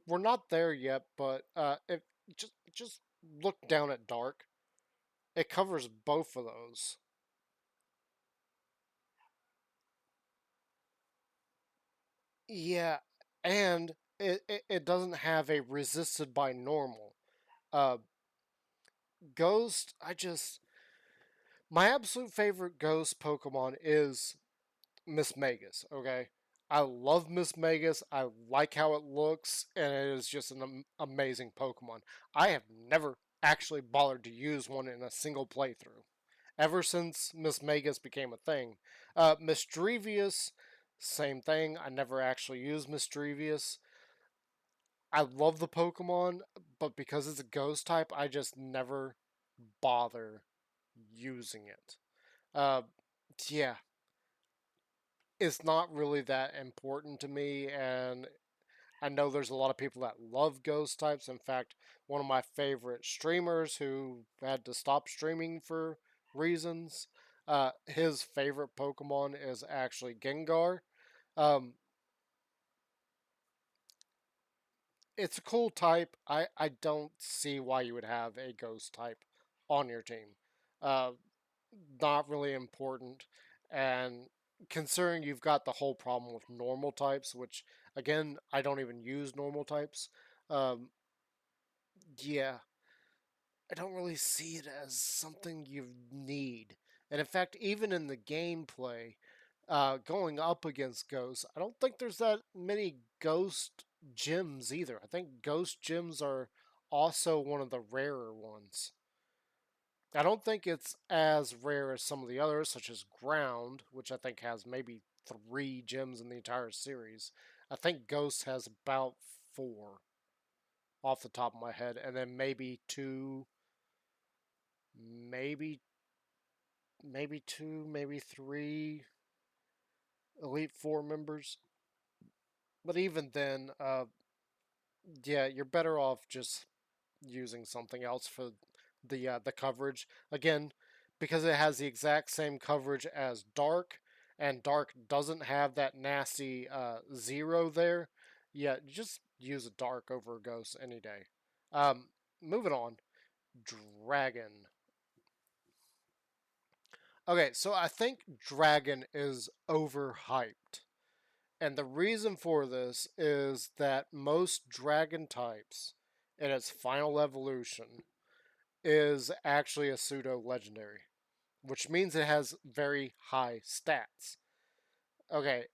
we're not there yet, but if just look down at Dark, it covers both of those. Yeah, and it doesn't have a resisted by normal. Uh, Ghost, my absolute favorite Ghost Pokemon is Miss Magus. Okay, I love Miss Magus. I like how it looks, and it is just an amazing Pokemon. I have never actually bothered to use one in a single playthrough ever since Miss Magus became a thing. Misdrevious, same thing. I never actually used Misdrevious. I love the Pokemon, but because it's a ghost type, I just never bother using it. Uh, yeah, it's not really that important to me, and I know there's a lot of people that love ghost types. In fact, one of my favorite streamers who had to stop streaming for reasons. His favorite Pokemon is actually Gengar. Um, it's a cool type. I don't see why you would have a ghost type on your team. Uh, Not really important. And considering you've got the whole problem with normal types, which again I don't even use normal types. Um, yeah, I don't really see it as something you need. And in fact, even in the gameplay, going up against ghosts, I don't think there's that many ghost gems either. I think ghost gems are also one of the rarer ones. I don't think it's as rare as some of the others, such as Ground, which I think has maybe 3 gems in the entire series. I think Ghost has about 4 off the top of my head, and then maybe maybe maybe 3 Elite Four members. But even then, yeah, you're better off just using something else for the coverage. Again, because it has the exact same coverage as Dark, and Dark doesn't have that nasty 0 there. Yeah, just use a Dark over a Ghost any day. Um, Moving on, Dragon. Okay, so I think Dragon is overhyped. And the reason for this is that most dragon types in its final evolution is actually a pseudo legendary, which means it has very high stats. Okay,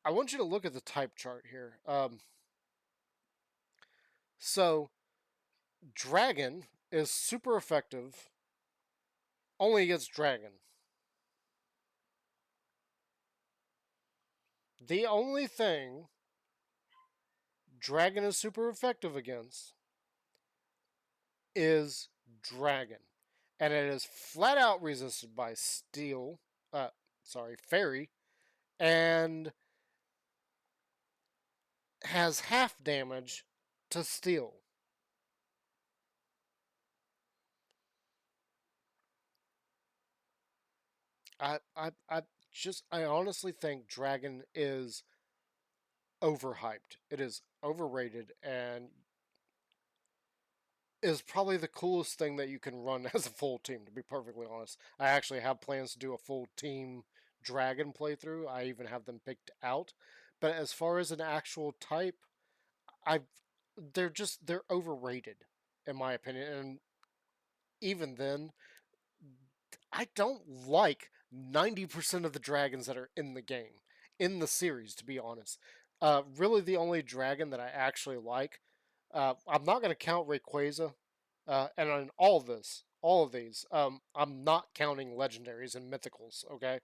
I want you to look at the type chart here. So, dragon is super effective only against dragon. The only thing dragon is super effective against is dragon. And it is flat out resisted by steel, uh, fairy, and has half damage to steel. I honestly think dragon is overhyped. It is overrated and is probably the coolest thing that you can run as a full team, to be perfectly honest. I actually have plans to do a full team dragon playthrough. I even have them picked out. But as far as an actual type, I they're overrated in my opinion. And even then, I don't like 90% of the dragons that are in the game, in the series, to be honest. Really, the only dragon that I actually like, I'm not going to count Rayquaza, and on all of these, I'm not counting legendaries and mythicals, okay?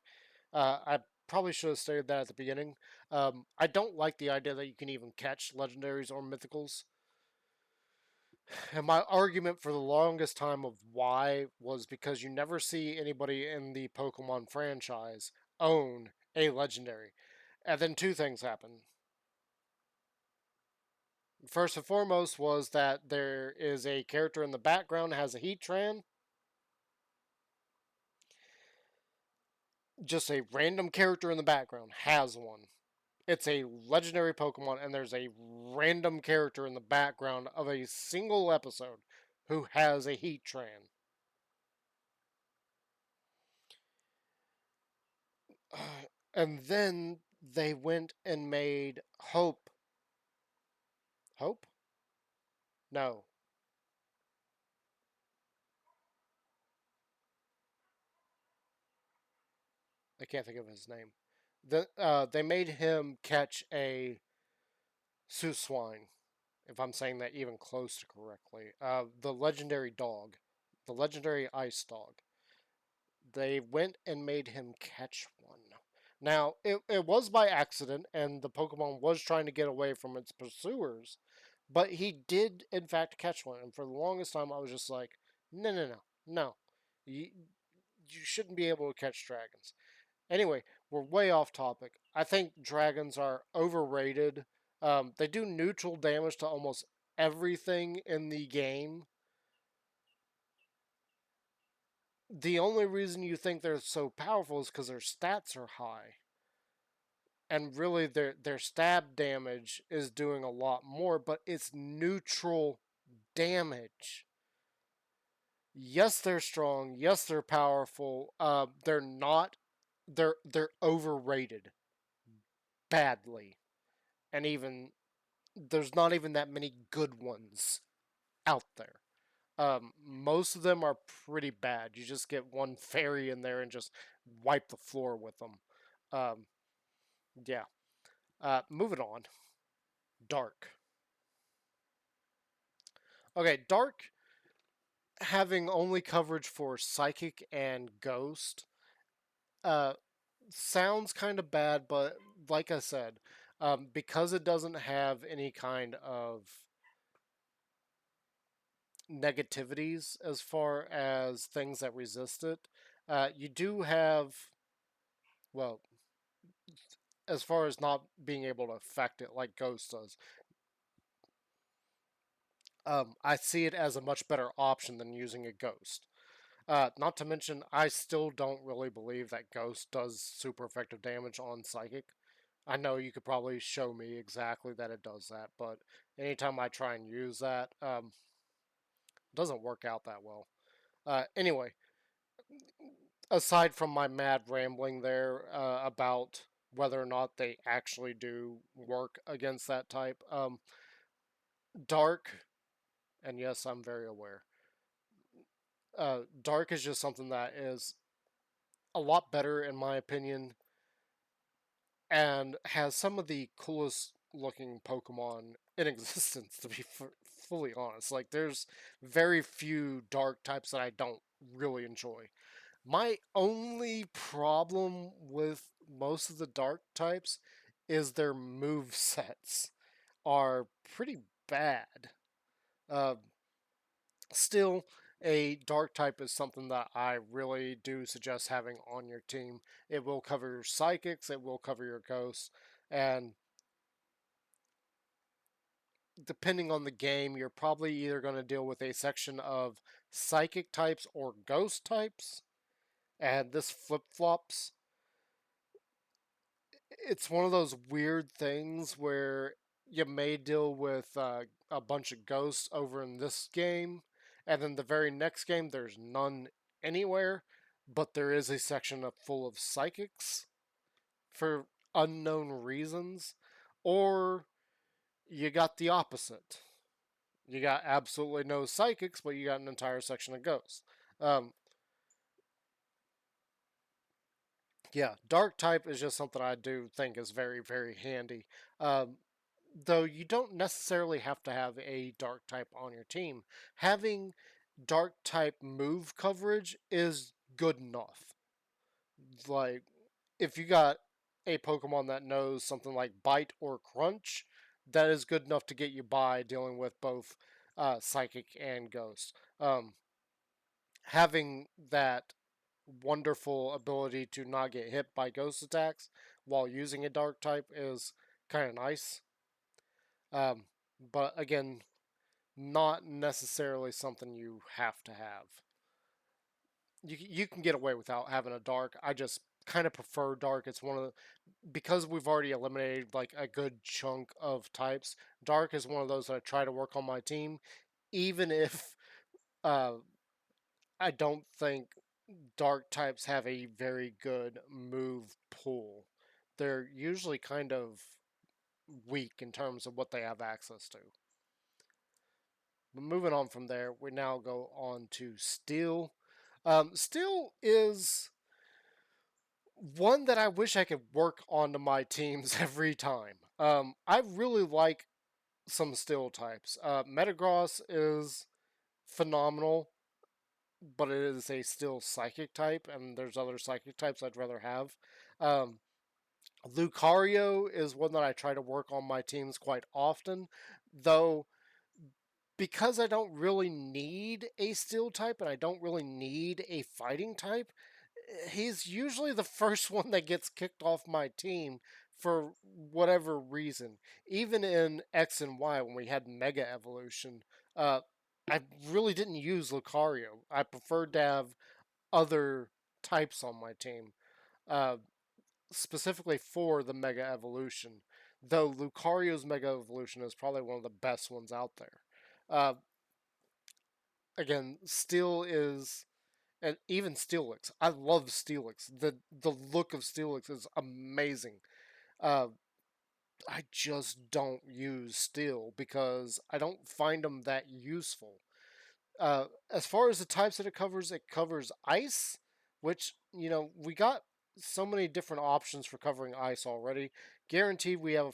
I probably should have stated that at the beginning. I don't like the idea that you can even catch legendaries or mythicals. And my argument for the longest time of why was because you never see anybody in the Pokemon franchise own a legendary. And then 2 things happen. First and foremost was that there is a character in the background that has a Heatran. Just a random character in the background has one. It's a legendary Pokemon, and there's a random character in the background of a single episode who has a Heatran. And then they went and made Hope. Hope? No, I can't think of his name. They made him catch a Suswine, if I'm saying that even close to correctly. The legendary dog, the legendary ice dog. They went and made him catch one. Now, it was by accident, and the Pokemon was trying to get away from its pursuers, but he did, in fact, catch one. And for the longest time, I was just like, no, no, no, no. You shouldn't be able to catch dragons. Anyway, we're way off topic. I think dragons are overrated. They do neutral damage to almost everything in the game. The only reason you think they're so powerful is because their stats are high. And really their stab damage is doing a lot more, but it's neutral damage. Yes, they're strong. Yes, they're powerful. They're not. They're overrated badly, and even there's not even that many good ones out there. Most of them are pretty bad. You just get one fairy in there and just wipe the floor with them. Um, yeah. Moving on. Dark. Okay, Dark having only coverage for Psychic and Ghost uh, sounds kind of bad, but like I said, because it doesn't have any kind of negativities as far as things that resist it, you do have, well, as far as not being able to affect it like Ghost does, I see it as a much better option than using a Ghost. Not to mention, I still don't really believe that Ghost does super effective damage on Psychic. I know you could probably show me exactly that it does that, but anytime I try and use that, it doesn't work out that well. Anyway, aside from my mad rambling there about whether or not they actually do work against that type, Dark, and yes, I'm very aware, Dark is just something that is a lot better, in my opinion, and has some of the coolest looking Pokemon in existence, to be fully honest. Like, there's very few dark types that I don't really enjoy. My only problem with most of the dark types is their move sets are pretty bad. Uh, Still, a dark type is something that I really do suggest having on your team. It will cover your psychics, it will cover your ghosts, and depending on the game, you're probably either going to deal with a section of psychic types or ghost types, and this flip flops. It's one of those weird things where you may deal with a bunch of ghosts over in this game, and then the very next game, there's none anywhere, but there is a section full of psychics for unknown reasons, or you got the opposite. You got absolutely no psychics, but you got an entire section of ghosts. Um, yeah, dark type is just something I do think is very, very handy. Um, though you don't necessarily have to have a dark type on your team. Having dark type move coverage is good enough. Like, if you got a Pokemon that knows something like Bite or Crunch, that is good enough to get you by dealing with both Psychic and Ghost. Having that wonderful ability to not get hit by Ghost attacks while using a Dark type is kind of nice. Um, but again, not necessarily something you have to have. You can get away without having a dark. I just kind of prefer dark. It's one of the, because we've already eliminated like a good chunk of types. Dark is one of those that I try to work on my team, even if uh, I don't think dark types have a very good move pool. They're usually kind of weak in terms of what they have access to. But moving on from there, we now go on to Steel. Steel is one that I wish I could work onto my teams every time. I really like some Steel types. Metagross is phenomenal, but it is a Steel Psychic type, and there's other Psychic types I'd rather have. Um, Lucario is one that I try to work on my teams quite often, though because I don't really need a steel type and I don't really need a fighting type, he's usually the first one that gets kicked off my team for whatever reason. Even in X and Y when we had Mega Evolution, I really didn't use Lucario. I preferred to have other types on my team, uh, specifically for the Mega Evolution. Though Lucario's Mega Evolution is probably one of the best ones out there. Uh, Again, Steel is, and even Steelix. I love Steelix. The look of Steelix is amazing. Uh, I just don't use Steel because I don't find them that useful. As far as the types that it covers ice, which, we got so many different options for covering ice already. Guaranteed we have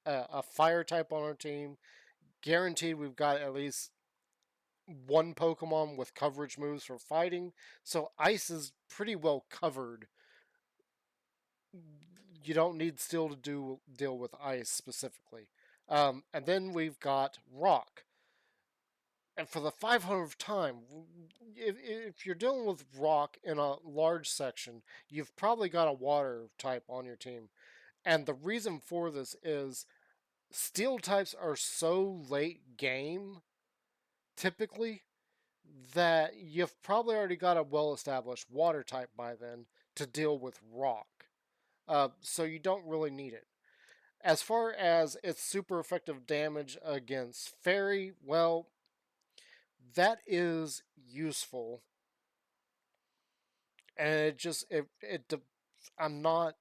a fire type on our team. Guaranteed we've got at least one Pokemon with coverage moves for fighting. So ice is pretty well covered. You don't need steel to deal with ice specifically. And then we've got rock. And for the 500th time, if you're dealing with rock in a large section, you've probably got a water type on your team. And the reason for this is steel types are so late game, typically, that you've probably already got a well established water type by then to deal with rock. So you don't really need it. As far as its super effective damage against fairy, well, that is useful, and I'm not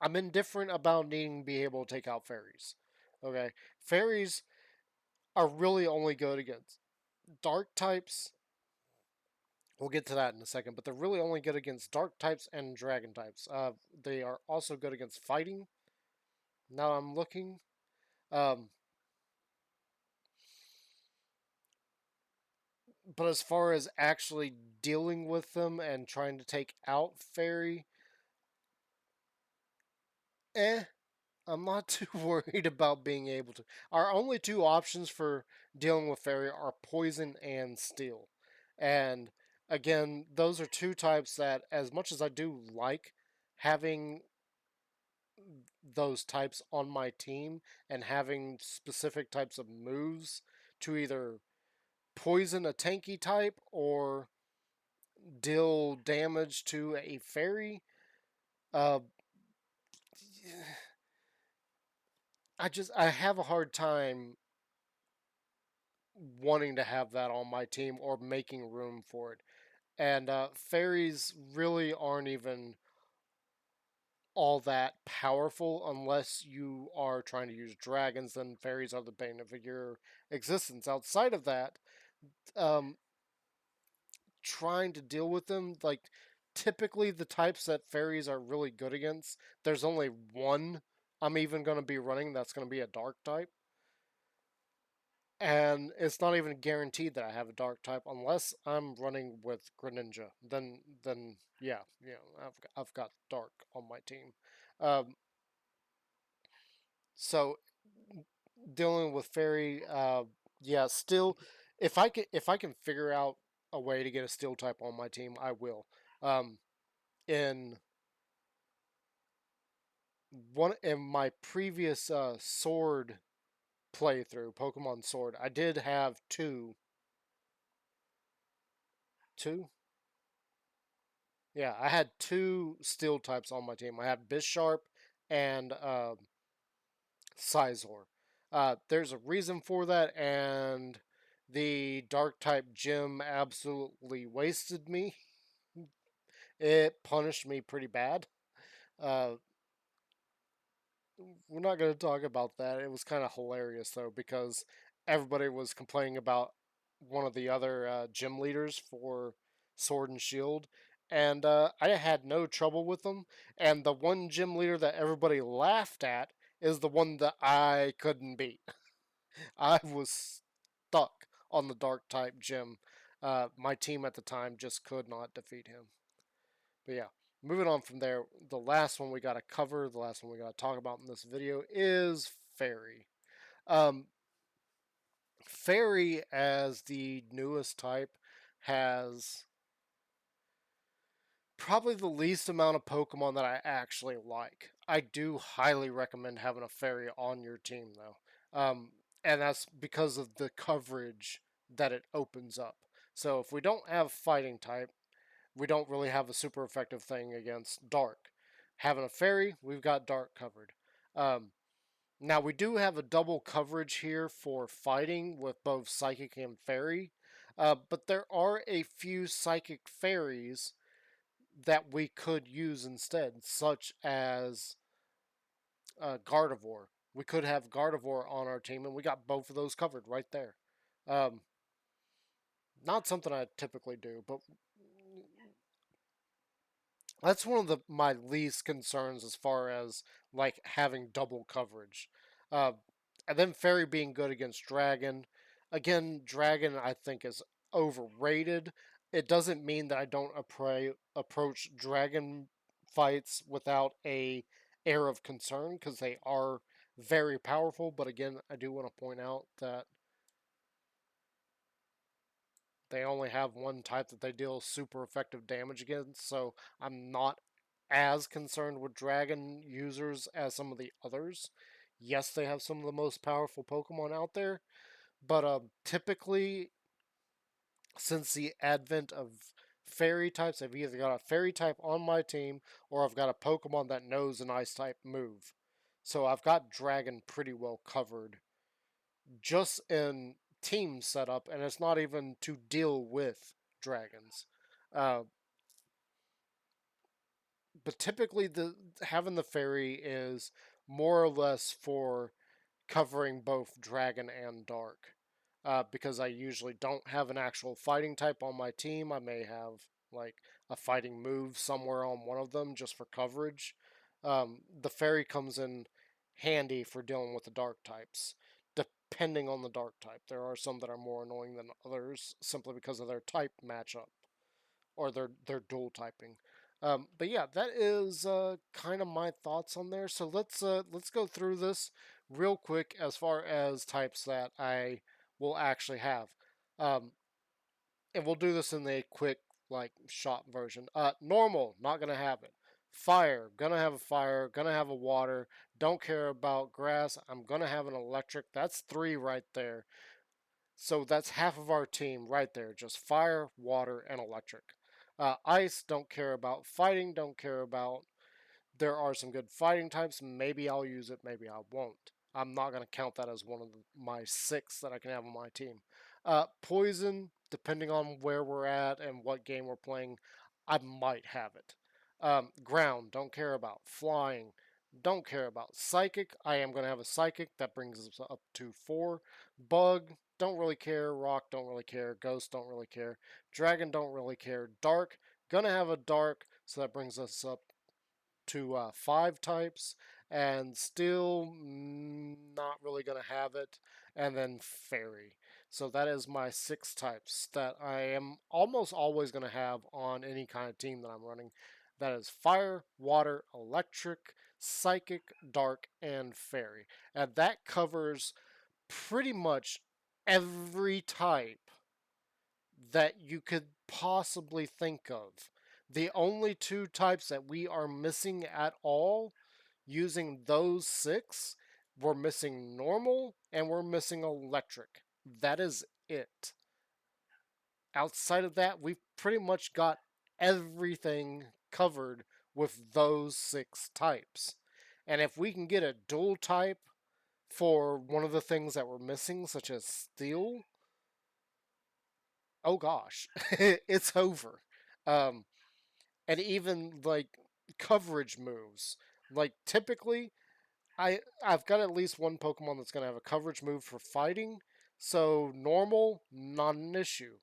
I'm indifferent about needing to be able to take out fairies. Okay, fairies are really only good against dark types. We'll get to that in a second, but they're really only good against dark types and dragon types. They are also good against fighting. Now I'm looking. Um, but as far as actually dealing with them and trying to take out fairy, eh, I'm not too worried about being able to. Our only two options for dealing with fairy are poison and steel. And again, those are two types that, as much as I do like having those types on my team and having specific types of moves to either poison a tanky type or deal damage to a fairy, uh, I have a hard time wanting to have that on my team or making room for it. And fairies really aren't even all that powerful unless you are trying to use dragons. Then fairies are the bane of your existence. Outside of that, um, trying to deal with them, like typically the types that fairies are really good against, there's only one I'm even going to be running that's going to be a dark type. And it's not even guaranteed that I have a dark type unless I'm running with Greninja. Then yeah, I've got dark on my team. Um, so dealing with fairy, yeah, still, if I can figure out a way to get a steel type on my team, I will. Um, in in my previous sword playthrough, Pokemon Sword, I did have two. Yeah, I had two steel types on my team. I had Bisharp and Sizor. There's a reason for that, and the dark type gym absolutely wasted me. It punished me pretty bad. Uh, we're not going to talk about that. It was kind of hilarious though because everybody was complaining about one of the other gym leaders for Sword and Shield, and I had no trouble with them. And the one gym leader that everybody laughed at is the one that I couldn't beat. I was stuck on the Dark type gym. My team at the time just could not defeat him. But yeah, moving on from there, the last one we got to cover, the last one we got to talk about in this video is Fairy. Um, Fairy, as the newest type, has probably the least amount of Pokemon that I actually like. I do highly recommend having a Fairy on your team, though. And that's because of the coverage that it opens up. So if we don't have fighting type, we don't really have a super effective thing against dark. Having a fairy, we've got dark covered. Um, Now we do have a double coverage here for fighting with both psychic and fairy, but there are a few psychic fairies that we could use instead, such as Gardevoir. We could have Gardevoir on our team, and we got both of those covered right there. Um, Not something I typically do, but that's one of my least concerns as far as like having double coverage. Uh, and then Fairy being good against Dragon. Again, Dragon I think is overrated. It doesn't mean that I don't approach Dragon fights without a air of concern because they are very powerful. But again, I do want to point out that they only have one type that they deal super effective damage against, so I'm not as concerned with dragon users as some of the others. Yes, they have some of the most powerful Pokemon out there, but typically, since the advent of fairy types, I've either got a fairy type on my team or I've got a Pokemon that knows an ice type move. So I've got dragon pretty well covered just in team setup, and it's not even to deal with dragons. Uh, but typically, the having the fairy is more or less for covering both dragon and dark. Because I usually don't have an actual fighting type on my team. I may have like a fighting move somewhere on one of them just for coverage. The fairy comes in handy for dealing with the dark types, depending on the dark type. There are some that are more annoying than others simply because of their type matchup or their dual typing. But yeah, that is kind of my thoughts on there. So let's go through this real quick as far as types that I will actually have, um, and we'll do this in a quick like shot version. Normal, not gonna have it. Fire, gonna have a fire. Gonna have a water. Don't care about grass. I'm gonna have an electric. That's three right there. So that's half of our team right there. Just fire, water, and electric. Ice, don't care about. Fighting, don't care about. There are some good fighting types. Maybe I'll use it, maybe I won't. I'm not going to count that as one of my six that I can have on my team. Poison, depending on where we're at and what game we're playing, I might have it. Ground, don't care about. Flying, don't care about. Psychic, I am going to have a psychic. That brings us up to four. Bug, don't really care. Rock, don't really care. Ghost, don't really care. Dragon, don't really care. Dark, gonna have a dark, so that brings us up to five types, and still not really going to have it. And then fairy. So that is my six types that I am almost always going to have on any kind of team that I'm running. That is fire, water, electric, psychic, dark, and fairy. And that covers pretty much every type that you could possibly think of. The only two types that we are missing at all using those six, we're missing normal and we're missing electric. That is it. Outside of that, we've pretty much got everything covered with those six types. And if we can get a dual type for one of the things that we're missing, such as steel, oh gosh, it's over. Um, and even like coverage moves. Like typically, I've got at least one Pokemon that's gonna have a coverage move for fighting. So normal, not an issue.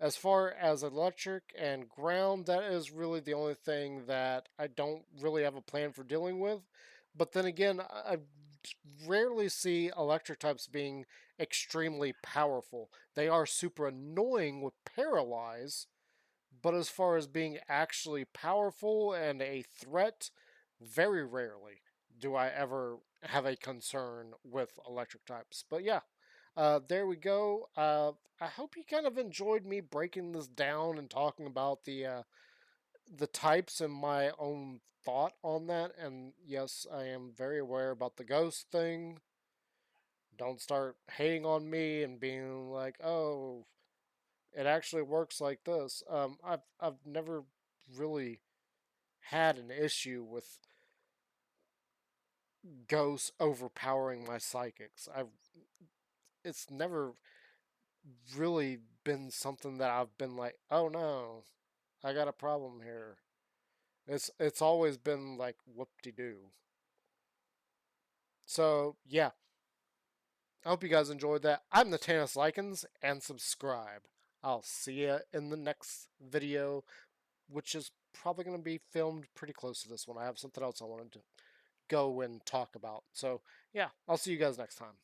As far as electric and ground, that is really the only thing that I don't really have a plan for dealing with. But then again, I rarely see electric types being extremely powerful. They are super annoying with Paralyze, but as far as being actually powerful and a threat, very rarely do I ever have a concern with electric types. But yeah, there we go. I hope you kind of enjoyed me breaking this down and talking about the types and my own thought on that. And yes, I am very aware about the ghost thing. Don't start hating on me and being like, oh, it actually works like this. I've never really had an issue with ghosts overpowering my psychics. It's never really been something that I've been like, oh no, I got a problem here. It's always been like whoop de doo. So yeah, I hope you guys enjoyed that. I'm the Tannis Lycans, and subscribe. I'll see you in the next video, which is probably going to be filmed pretty close to this one. I have something else I wanted to go and talk about. So yeah, I'll see you guys next time.